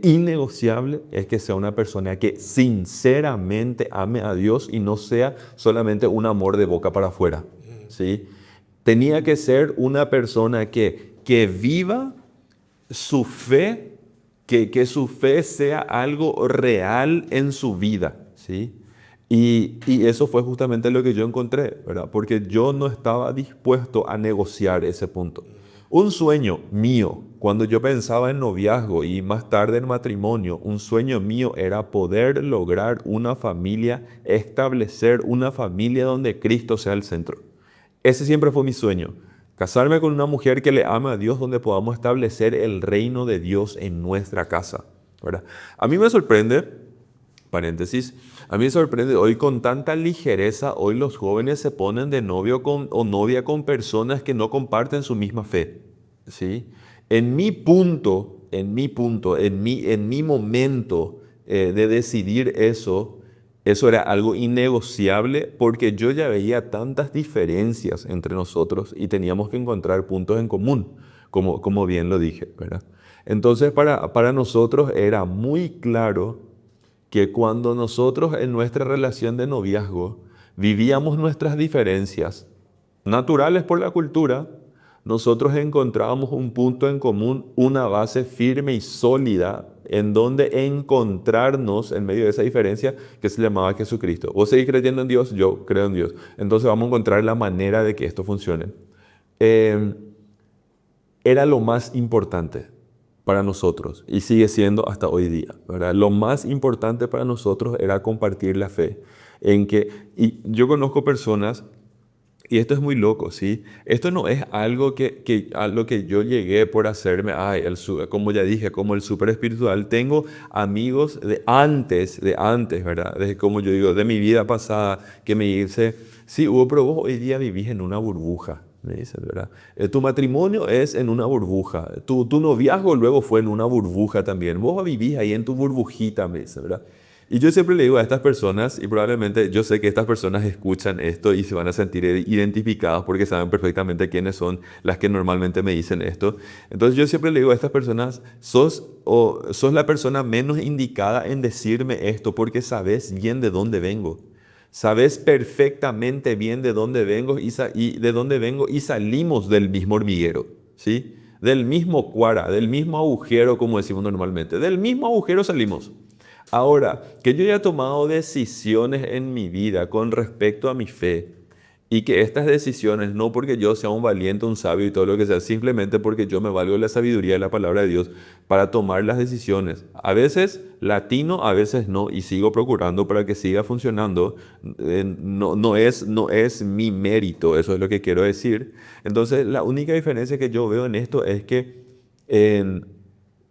innegociable es que sea una persona que sinceramente ame a Dios y no sea solamente un amor de boca para afuera, ¿sí? Tenía que ser una persona que viva su fe, que su fe sea algo real en su vida, ¿sí? Y eso fue justamente lo que yo encontré, ¿verdad? Porque yo no estaba dispuesto a negociar ese punto. Un sueño mío, cuando yo pensaba en noviazgo y más tarde en matrimonio, un sueño mío era poder lograr una familia, establecer una familia donde Cristo sea el centro. Ese siempre fue mi sueño. Casarme con una mujer que le ama a Dios, donde podamos establecer el reino de Dios en nuestra casa, ¿verdad? A mí me sorprende, paréntesis, a mí me sorprende hoy con tanta ligereza, hoy los jóvenes se ponen de novio o novia con personas que no comparten su misma fe, ¿sí? En mi momento de decidir eso era algo innegociable porque yo ya veía tantas diferencias entre nosotros y teníamos que encontrar puntos en común, como bien lo dije, ¿verdad? Entonces para nosotros era muy claro que cuando nosotros en nuestra relación de noviazgo vivíamos nuestras diferencias naturales por la cultura, nosotros encontrábamos un punto en común, una base firme y sólida en donde encontrarnos en medio de esa diferencia que se llamaba Jesucristo. Vos seguís creyendo en Dios, yo creo en Dios. Entonces vamos a encontrar la manera de que esto funcione. Eh, Era lo más importante para nosotros y sigue siendo hasta hoy día, ¿verdad? Lo más importante para nosotros era compartir la fe y yo conozco personas, y esto es muy loco, ¿sí? Esto no es algo a lo que yo llegué por hacerme, como ya dije, como el súper espiritual. Tengo amigos de antes, ¿verdad? Como yo digo, de mi vida pasada, que me dice, sí, Hugo, pero vos hoy día vivís en una burbuja. Me dicen, ¿verdad? Tu matrimonio es en una burbuja. Tu noviazgo luego fue en una burbuja también. Vos vivís ahí en tu burbujita, me dicen, ¿verdad? Y yo siempre le digo a estas personas, y probablemente yo sé que estas personas escuchan esto y se van a sentir identificados porque saben perfectamente quiénes son las que normalmente me dicen esto. Entonces yo siempre le digo a estas personas, sos la persona menos indicada en decirme esto porque sabes bien de dónde vengo. Sabes perfectamente bien de dónde vengo y de dónde vengo y salimos del mismo hormiguero, ¿sí? Del mismo cuara, del mismo agujero, como decimos normalmente. Del mismo agujero salimos. Ahora, que yo haya tomado decisiones en mi vida con respecto a mi fe y que estas decisiones, no porque yo sea un valiente, un sabio y todo lo que sea, simplemente porque yo me valgo de la sabiduría de la palabra de Dios para tomar las decisiones. A veces latino, a veces no, y sigo procurando para que siga funcionando. No es mi mérito, eso es lo que quiero decir. Entonces, la única diferencia que yo veo en esto es que en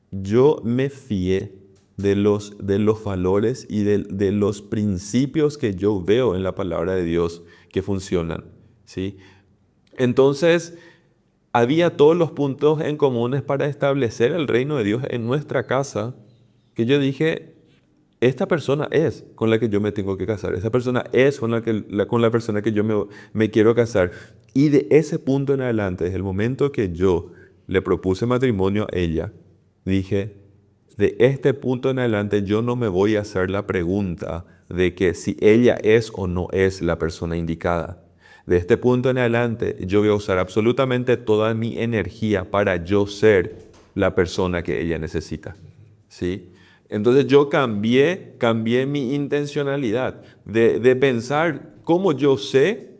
yo me fié de los valores y de los principios que yo veo en la palabra de Dios que funcionan, ¿sí? Entonces, había todos los puntos en comunes para establecer el reino de Dios en nuestra casa, que yo dije, esta persona es con la que yo me tengo que casar, esta persona es con la persona que yo me quiero casar. Y de ese punto en adelante, desde el momento que yo le propuse matrimonio a ella, dije, de este punto en adelante yo no me voy a hacer la pregunta de que si ella es o no es la persona indicada. De este punto en adelante yo voy a usar absolutamente toda mi energía para yo ser la persona que ella necesita, ¿sí? Entonces yo cambié mi intencionalidad de pensar cómo yo sé.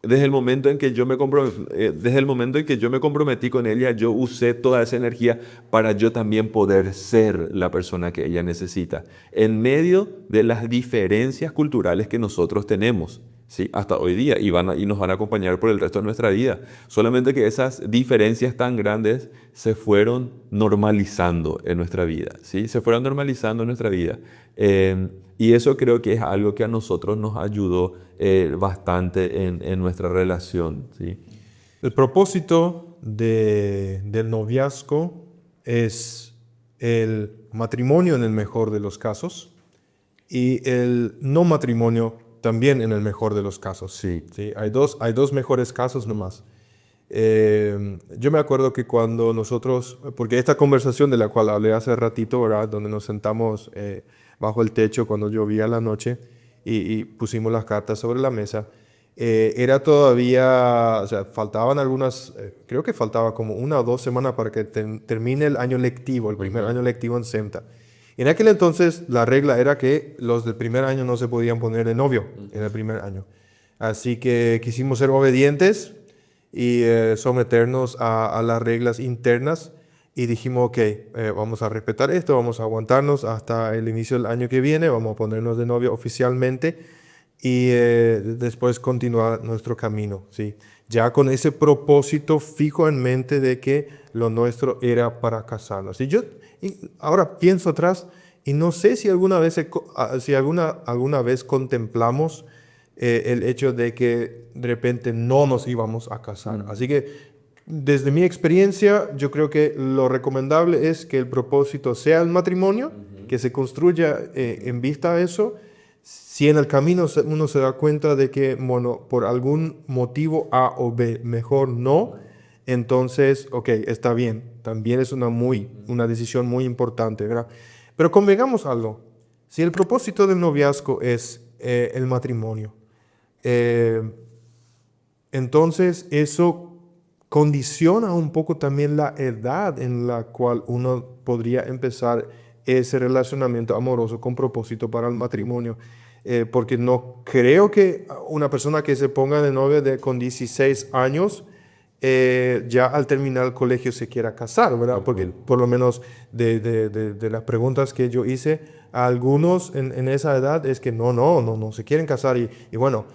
Desde el momento en que desde el momento en que yo me comprometí con ella, yo usé toda esa energía para yo también poder ser la persona que ella necesita, en medio de las diferencias culturales que nosotros tenemos, ¿sí? Hasta hoy día y nos van a acompañar por el resto de nuestra vida. Solamente que esas diferencias tan grandes se fueron normalizando en nuestra vida, ¿sí? Se fueron normalizando en nuestra vida. Y eso creo que es algo que a nosotros nos ayudó bastante en nuestra relación, ¿sí?
El propósito del noviazgo es el matrimonio en el mejor de los casos y el no matrimonio también en el mejor de los casos.
Sí.
¿Sí? Hay dos mejores casos nomás. Yo me acuerdo que cuando nosotros, porque esta conversación de la cual hablé hace ratito, ¿verdad? Donde nos sentamos bajo el techo cuando llovía la noche y pusimos las cartas sobre la mesa, era todavía, o sea, faltaban algunas, creo que faltaba como 1 o 2 semanas para que termine el año lectivo, el primer año lectivo en SEMTA. En aquel entonces la regla era que los del primer año no se podían poner de novio en el primer año. Así que quisimos ser obedientes y someternos a las reglas internas y dijimos, ok, vamos a respetar esto, vamos a aguantarnos hasta el inicio del año que viene, vamos a ponernos de novio oficialmente y después continuar nuestro camino, ¿sí? Ya con ese propósito fijo en mente de que lo nuestro era para casarnos. Y ahora pienso atrás y no sé si alguna vez, alguna vez contemplamos el hecho de que de repente no nos íbamos a casar. Así que desde mi experiencia, yo creo que lo recomendable es que el propósito sea el matrimonio, que se construya en vista a eso. Si en el camino uno se da cuenta de que, bueno, por algún motivo A o B, mejor no, entonces, ok, está bien. También es una decisión muy importante, ¿verdad? Pero convengamos algo. Si el propósito del noviazgo es el matrimonio, entonces eso condiciona un poco también la edad en la cual uno podría empezar ese relacionamiento amoroso con propósito para el matrimonio. Porque no creo que una persona que se ponga de novia con 16 años ya al terminar el colegio se quiera casar, ¿verdad? Porque por lo menos de las preguntas que yo hice, a algunos en esa edad es que no se quieren casar y bueno,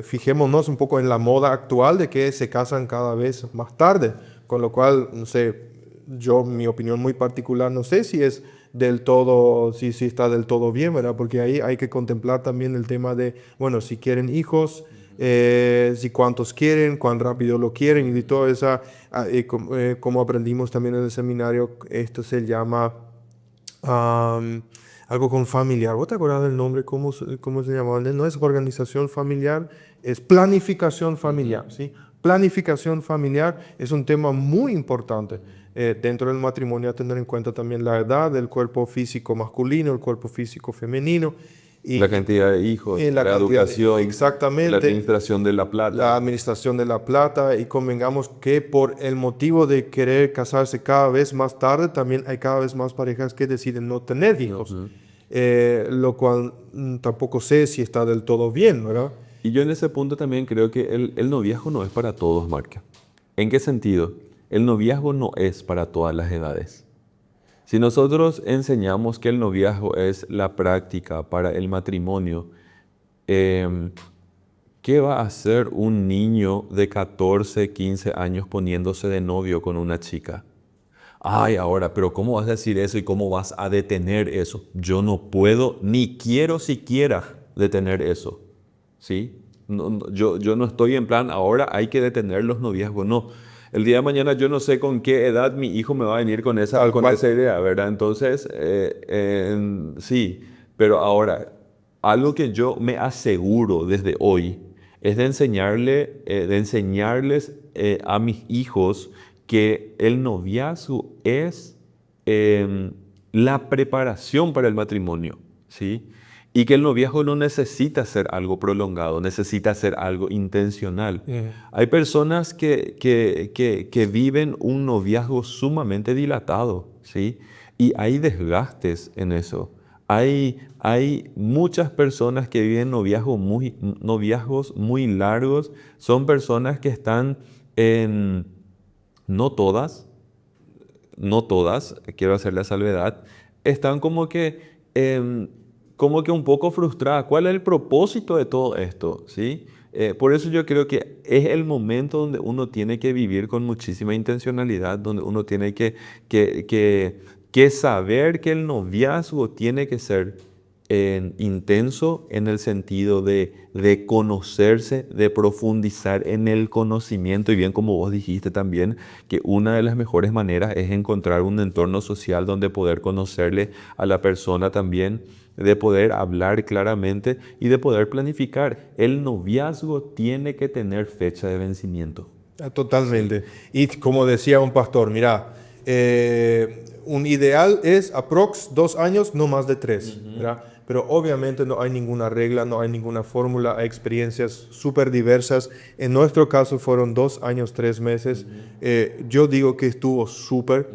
fijémonos un poco en la moda actual de que se casan cada vez más tarde, con lo cual, no sé, mi opinión muy particular, no sé si es del todo, si está del todo bien, ¿verdad? Porque ahí hay que contemplar también el tema de, bueno, si quieren hijos, si cuántos quieren, cuán rápido lo quieren y todo eso, como aprendimos también en el seminario, esto se llama algo con familiar. ¿Vos te acordás del nombre? ¿Cómo se llamaba? No es organización familiar, es planificación familiar, ¿sí? Planificación familiar es un tema muy importante dentro del matrimonio, a tener en cuenta también la edad, del cuerpo físico masculino, el cuerpo físico femenino.
Y la cantidad de hijos, la educación,
exactamente,
la administración de la plata.
La administración de la plata, y convengamos que por el motivo de querer casarse cada vez más tarde, también hay cada vez más parejas que deciden no tener hijos, lo cual tampoco sé si está del todo bien, ¿verdad?
Y yo en ese punto también creo que el noviazgo no es para todos, Marca. ¿En qué sentido? El noviazgo no es para todas las edades. Si nosotros enseñamos que el noviazgo es la práctica para el matrimonio, ¿qué va a hacer un niño de 14, 15 años poniéndose de novio con una chica? Ay, ahora, pero ¿cómo vas a decir eso y cómo vas a detener eso? Yo no puedo ni quiero siquiera detener eso, ¿sí? Yo no estoy en plan, ahora hay que detener los noviazgos, no. El día de mañana yo no sé con qué edad mi hijo me va a venir con esa idea, ¿verdad? Entonces, sí, pero ahora, algo que yo me aseguro desde hoy es de enseñarles a mis hijos que el noviazgo es la preparación para el matrimonio, ¿sí? Y que el noviazgo no necesita ser algo prolongado, necesita ser algo intencional. Hay personas que viven un noviazgo sumamente dilatado, ¿sí? Y hay desgastes en eso. Hay muchas personas que viven noviazgos muy largos. Son personas que están en... No todas, quiero hacer la salvedad, están como que un poco frustradas. ¿Cuál es el propósito de todo esto? ¿Sí? Por eso yo creo que es el momento donde uno tiene que vivir con muchísima intencionalidad, donde uno tiene que saber que el noviazgo tiene que ser intenso en el sentido de conocerse, de profundizar en el conocimiento, y bien como vos dijiste también, que una de las mejores maneras es encontrar un entorno social donde poder conocerle a la persona también, de poder hablar claramente y de poder planificar. El noviazgo tiene que tener fecha de vencimiento.
Totalmente. Y como decía un pastor, mira, un ideal es aprox 2 años, no más de 3, ¿verdad? Pero obviamente no hay ninguna regla, no hay ninguna fórmula, hay experiencias súper diversas. En nuestro caso fueron 2 años, 3 meses. Yo digo que estuvo súper,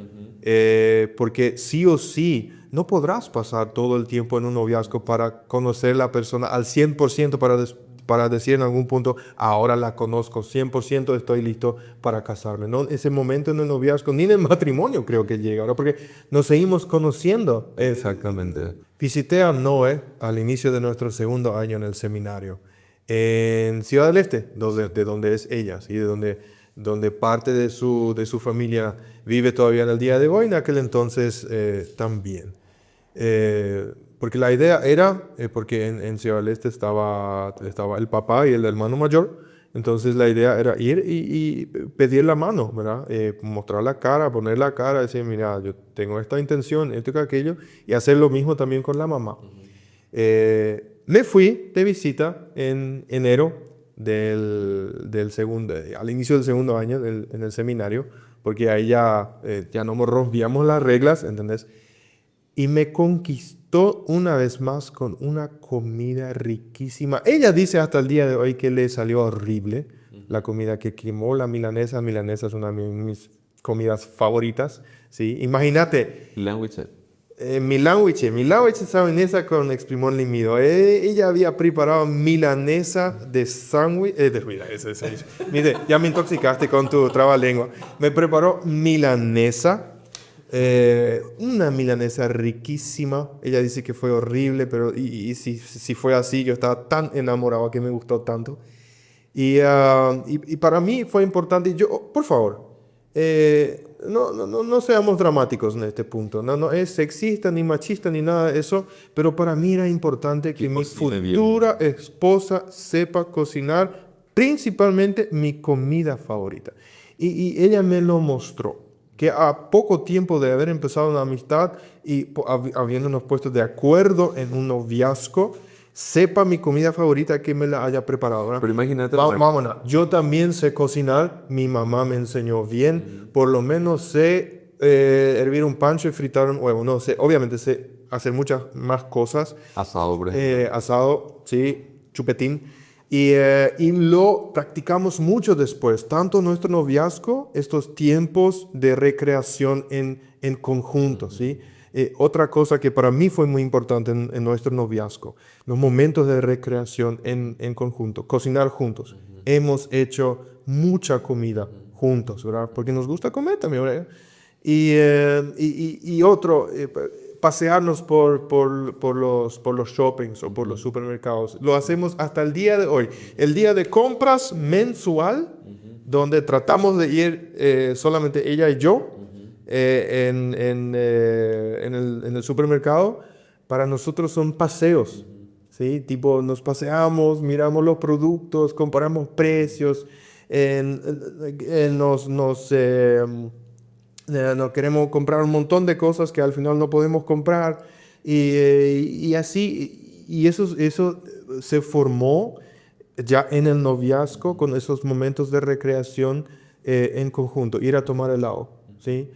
porque sí o sí no podrás pasar todo el tiempo en un noviazgo para conocer a la persona al 100% para decir en algún punto, ahora la conozco, 100% estoy listo para casarme. No, ese momento en el noviazgo, ni en el matrimonio creo que llega ahora, porque nos seguimos conociendo.
Exactamente.
Visité a Noé al inicio de nuestro segundo año en el seminario, en Ciudad del Este, de donde es ella, ¿sí? Donde parte de su familia vive todavía en el día de hoy, en aquel entonces también. Porque la idea era, porque en Ciudad del Este estaba el papá y el hermano mayor, entonces la idea era ir y pedir la mano, ¿verdad? Mostrar la cara, poner la cara, decir, mira, yo tengo esta intención, esto y aquello, y hacer lo mismo también con la mamá. Me fui de visita en enero al inicio del segundo año en el seminario, porque ahí ya no nos rompíamos las reglas, ¿entendés? Y me conquistó una vez más con una comida riquísima. Ella dice hasta el día de hoy que le salió horrible la comida que quemó, la milanesa. Milanesa es una de mis comidas favoritas, ¿sí? Imagínate.
Language.
Mi language esa milanesa con exprimón limido. Ella había preparado milanesa de sándwich. Mire, ya me intoxicaste con tu trabalengua. Me preparó milanesa. Una milanesa riquísima. Ella dice que fue horrible, pero si fue así, yo estaba tan enamorado que me gustó tanto. Y para mí fue importante. Yo, por favor, no seamos dramáticos en este punto. No es sexista ni machista ni nada de eso, pero para mí era importante que mi futura esposa sepa cocinar principalmente mi comida favorita. Y ella me lo mostró. Que a poco tiempo de haber empezado una amistad y habiéndonos puesto de acuerdo en un noviazgo, sepa mi comida favorita que me la haya preparado, ¿verdad?
Pero imagínate.
Vámonos. Yo también sé cocinar. Mi mamá me enseñó bien. Por lo menos sé hervir un pancho y fritar un huevo. No sé, obviamente sé hacer muchas más cosas.
Asado, por ejemplo.
Asado, sí, chupetín. Y lo practicamos mucho después, tanto nuestro noviazgo, estos tiempos de recreación en conjunto, ¿sí? Otra cosa que para mí fue muy importante en nuestro noviazgo, los momentos de recreación en conjunto, cocinar juntos. Hemos hecho mucha comida juntos, ¿verdad? Porque nos gusta comer también, ¿verdad? Y otro... pasearnos por los shoppings o por los supermercados. Lo hacemos hasta el día de hoy. El día de compras mensual, donde tratamos de ir solamente ella y yo en el supermercado, para nosotros son paseos. ¿Sí? Tipo, nos paseamos, miramos los productos, comparamos precios, no queremos comprar un montón de cosas que al final no podemos comprar y así, y eso se formó ya en el noviazgo con esos momentos de recreación en conjunto, ir a tomar helado, ¿sí?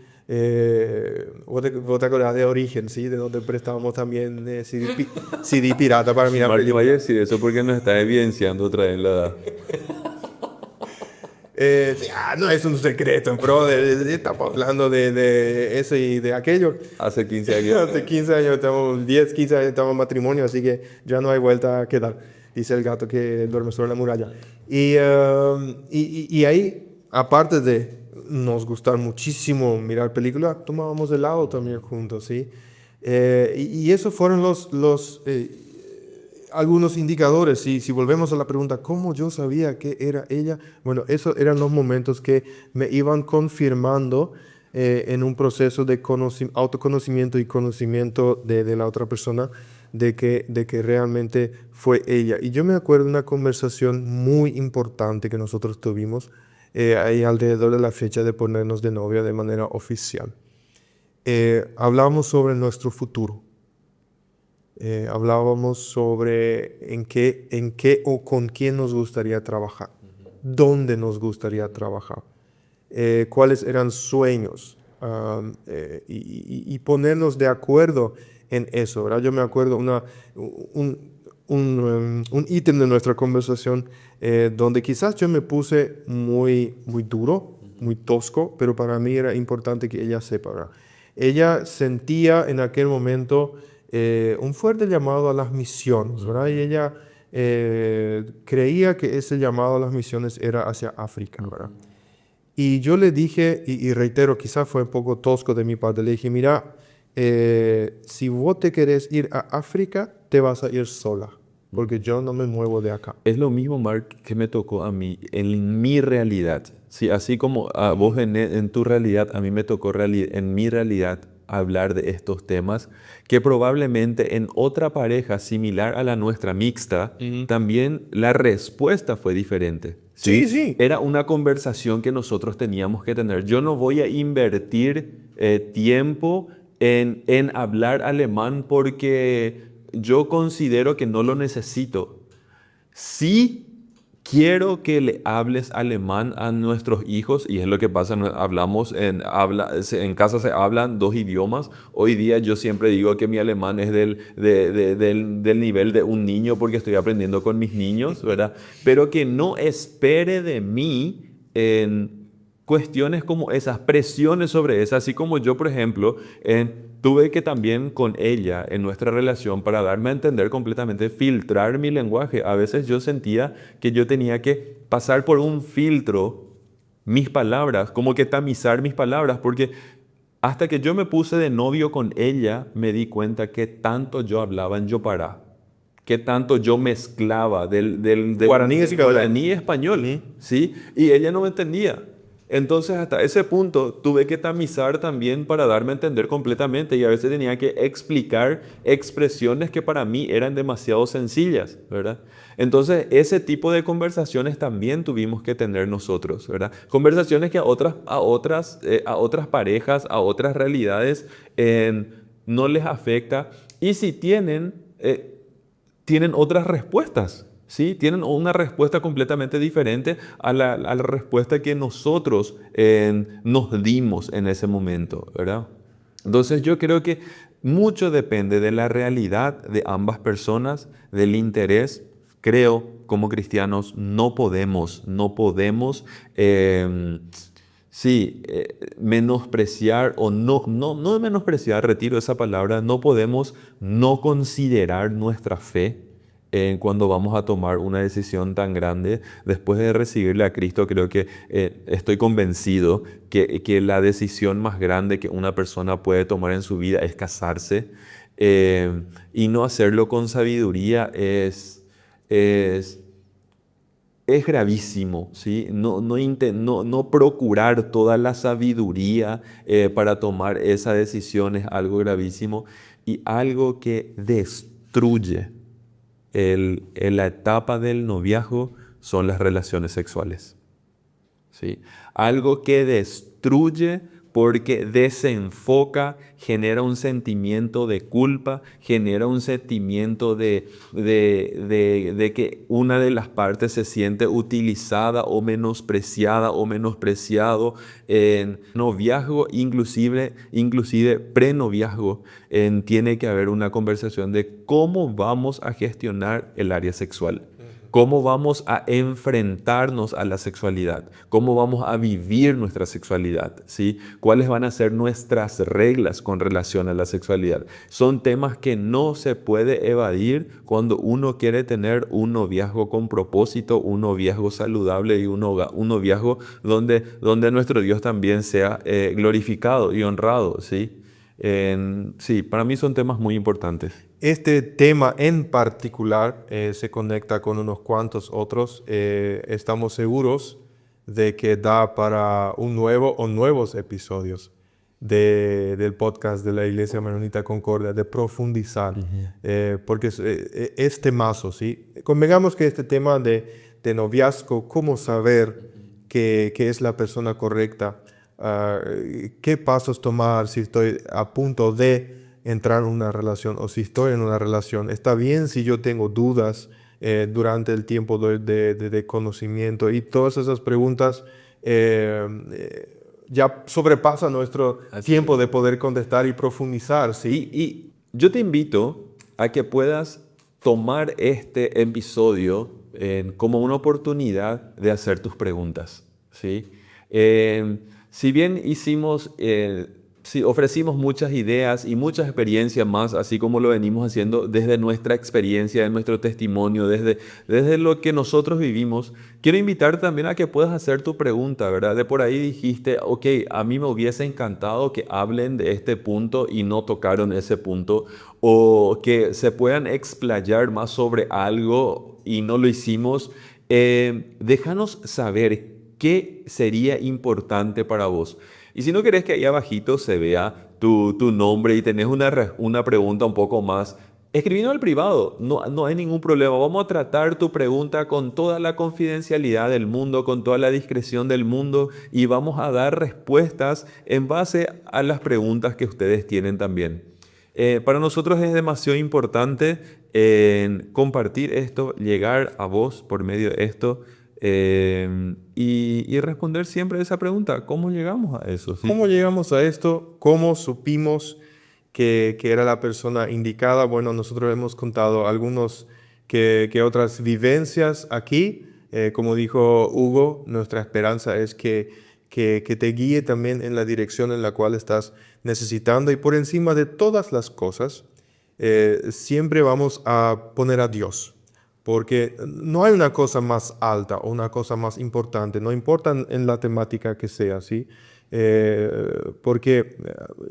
Vos te acordás de Origen, ¿sí? De donde prestábamos también CD pirata para mirar
Martín, vaya a decir eso porque nos está evidenciando otra vez la edad.
No es un secreto, bro. Estamos hablando de eso y de aquello.
Hace 15 años.
Hace 15 años, 10, 15 años estamos en matrimonio, así que ya no hay vuelta a quedar. Dice el gato que duerme sobre la muralla. Y ahí, aparte de nos gustar muchísimo mirar películas, tomábamos helado también juntos, ¿sí? Y esos fueron algunos indicadores. Si volvemos a la pregunta, ¿cómo yo sabía que era ella? Bueno, esos eran los momentos que me iban confirmando en un proceso de autoconocimiento y conocimiento de la otra persona, de que realmente fue ella. Y yo me acuerdo de una conversación muy importante que nosotros tuvimos ahí alrededor de la fecha de ponernos de novia de manera oficial. Hablábamos sobre nuestro futuro. Hablábamos sobre en qué o con quién nos gustaría trabajar, dónde nos gustaría trabajar, cuáles eran sueños y ponernos de acuerdo en eso, ¿verdad? Yo me acuerdo un ítem de nuestra conversación donde quizás yo me puse muy duro, muy tosco, pero para mí era importante que ella sepa, ¿verdad? ella sentía en aquel momento un fuerte llamado a las misiones, ¿verdad? Y ella creía que ese llamado a las misiones era hacia África, ¿verdad? Y yo le dije, y reitero, quizás fue un poco tosco de mi parte, le dije, mira, si vos te querés ir a África, te vas a ir sola, porque yo no me muevo de acá.
Es lo mismo, Mark, que me tocó a mí en mi realidad. Sí, así como a vos en tu realidad, a mí me tocó en mi realidad hablar de estos temas, que probablemente en otra pareja similar a la nuestra mixta, también la respuesta fue diferente.
Sí, sí.
Era una conversación que nosotros teníamos que tener. Yo no voy a invertir tiempo en hablar alemán porque yo considero que no lo necesito. Sí quiero que le hables alemán a nuestros hijos, y es lo que pasa, en casa se hablan dos idiomas. Hoy día yo siempre digo que mi alemán es del nivel de un niño porque estoy aprendiendo con mis niños, ¿verdad? Pero que no espere de mí en cuestiones como esas, presiones sobre esas, así como yo, por ejemplo, tuve que también con ella en nuestra relación, para darme a entender completamente, filtrar mi lenguaje. A veces yo sentía que yo tenía que pasar por un filtro mis palabras, como que tamizar mis palabras, porque hasta que yo me puse de novio con ella, me di cuenta que tanto yo hablaba en Yopará, que tanto yo mezclaba del
Guaraní y
guaraní y español, ¿sí? Y ella no me entendía. Entonces, hasta ese punto tuve que tamizar también para darme a entender completamente, y a veces tenía que explicar expresiones que para mí eran demasiado sencillas, ¿verdad? Entonces, ese tipo de conversaciones también tuvimos que tener nosotros, ¿verdad? Conversaciones que a otras parejas, a otras realidades no les afecta, y si tienen otras respuestas. ¿Sí? Tienen una respuesta completamente diferente a la respuesta que nosotros nos dimos en ese momento, ¿verdad? Entonces yo creo que mucho depende de la realidad de ambas personas, del interés. Creo, como cristianos, no podemos menospreciar, o no menospreciar, retiro esa palabra, no podemos no considerar nuestra fe cuando vamos a tomar una decisión tan grande. Después de recibirle a Cristo, creo que estoy convencido que la decisión más grande que una persona puede tomar en su vida es casarse, y no hacerlo con sabiduría es gravísimo, ¿sí? No procurar toda la sabiduría para tomar esa decisión es algo gravísimo, y algo que destruye en la etapa del noviazgo son las relaciones sexuales, ¿sí? Algo que destruye porque desenfoca, genera un sentimiento de culpa, genera un sentimiento de que una de las partes se siente utilizada o menospreciada o menospreciado. En noviazgo, inclusive prenoviazgo, tiene que haber una conversación de cómo vamos a gestionar el área sexual. ¿Cómo vamos a enfrentarnos a la sexualidad? ¿Cómo vamos a vivir nuestra sexualidad? ¿Sí? ¿Cuáles van a ser nuestras reglas con relación a la sexualidad? Son temas que no se puede evadir cuando uno quiere tener un noviazgo con propósito, un noviazgo saludable y un noviazgo donde nuestro Dios también sea glorificado y honrado, ¿sí? Sí, para mí son temas muy importantes.
Este tema en particular se conecta con unos cuantos otros. Estamos seguros de que da para un nuevo o nuevos episodios del podcast de la Iglesia Menonita Concordia, de profundizar, porque es temazo, ¿sí? Convengamos que este tema de noviazgo, cómo saber que es la persona correcta, qué pasos tomar si estoy a punto de entrar en una relación o si estoy en una relación. Está bien si yo tengo dudas durante el tiempo de conocimiento, y todas esas preguntas ya sobrepasan nuestro tiempo de poder contestar y profundizar, ¿sí?
Y yo te invito a que puedas tomar este episodio como una oportunidad de hacer tus preguntas, ¿sí? Si bien hicimos Sí, ofrecimos muchas ideas y muchas experiencias más, así como lo venimos haciendo desde nuestra experiencia, de nuestro testimonio, desde lo que nosotros vivimos. Quiero invitarte también a que puedas hacer tu pregunta, ¿verdad? De por ahí dijiste, ok, a mí me hubiese encantado que hablen de este punto y no tocaron ese punto, o que se puedan explayar más sobre algo y no lo hicimos. Déjanos saber qué sería importante para vos. Y si no querés que ahí abajito se vea tu nombre y tenés una pregunta un poco más, escribinos al privado, no hay ningún problema. Vamos a tratar tu pregunta con toda la confidencialidad del mundo, con toda la discreción del mundo y vamos a dar respuestas en base a las preguntas que ustedes tienen también. Para nosotros es demasiado importante compartir esto, llegar a vos por medio de esto. Y responder siempre a esa pregunta, ¿cómo llegamos a eso? ¿Sí?
¿Cómo llegamos a esto? ¿Cómo supimos que era la persona indicada? Bueno, nosotros hemos contado algunos que otras vivencias aquí. Como dijo Hugo, nuestra esperanza es que te guíe también en la dirección en la cual estás necesitando. Y por encima de todas las cosas, siempre vamos a poner a Dios. Porque no hay una cosa más alta o una cosa más importante, no importa en la temática que sea, ¿sí?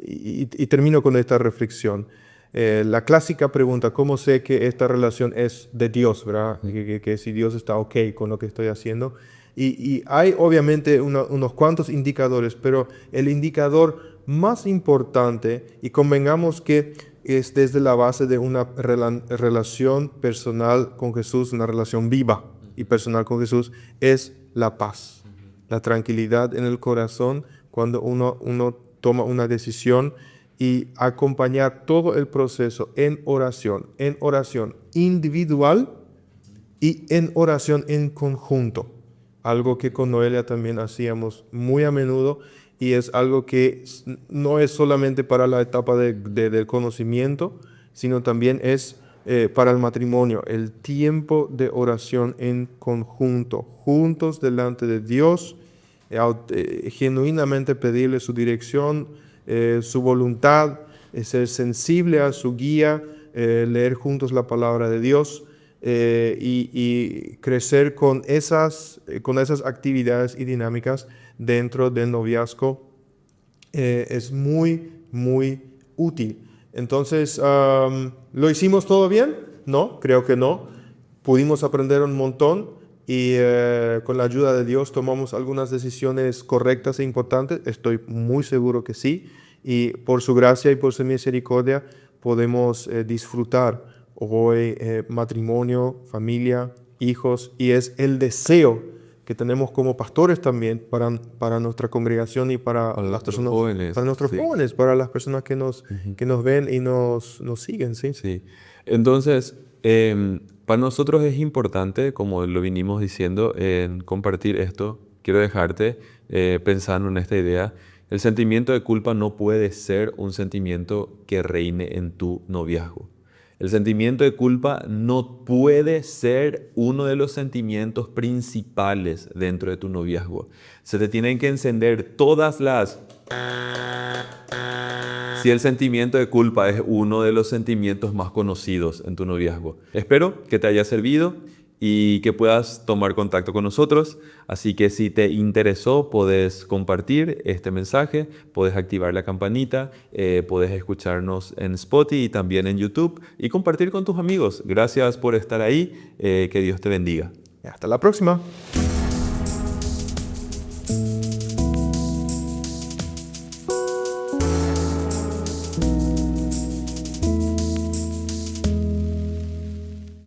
Y termino con esta reflexión. La clásica pregunta, ¿cómo sé que esta relación es de Dios, ¿verdad? Que si Dios está ok con lo que estoy haciendo. Y hay obviamente unos cuantos indicadores, pero el indicador más importante, y convengamos que es desde la base de una relación personal con Jesús, una relación viva y personal con Jesús, es la paz, la tranquilidad en el corazón cuando uno toma una decisión y acompañar todo el proceso en oración individual y en oración en conjunto. Algo que con Noelia también hacíamos muy a menudo y es algo que no es solamente para la etapa del conocimiento, sino también es para el matrimonio, el tiempo de oración en conjunto, juntos delante de Dios, genuinamente pedirle su dirección, su voluntad, ser sensible a su guía, leer juntos la palabra de Dios. Y crecer con esas actividades y dinámicas dentro del noviazgo es muy, muy útil. Entonces, ¿lo hicimos todo bien? No, creo que no. Pudimos aprender un montón y con la ayuda de Dios tomamos algunas decisiones correctas e importantes. Estoy muy seguro que sí. Y por su gracia y por su misericordia podemos disfrutar hoy matrimonio, familia, hijos, y es el deseo que tenemos como pastores también para nuestra congregación y para las personas,
jóvenes,
para nuestros
sí.
jóvenes, para las personas que nos ven y nos siguen, ¿sí?
Sí. Entonces, para nosotros es importante, como lo vinimos diciendo, en compartir esto. Quiero dejarte pensando en esta idea. El sentimiento de culpa no puede ser un sentimiento que reine en tu noviazgo. El sentimiento de culpa no puede ser uno de los sentimientos principales dentro de tu noviazgo. Se te tienen que encender todas las... Si el sentimiento de culpa es uno de los sentimientos más conocidos en tu noviazgo. Espero que te haya servido y que puedas tomar contacto con nosotros. Así que si te interesó, puedes compartir este mensaje, puedes activar la campanita, puedes escucharnos en Spotify y también en YouTube y compartir con tus amigos. Gracias por estar ahí, que Dios te bendiga.
Hasta la próxima.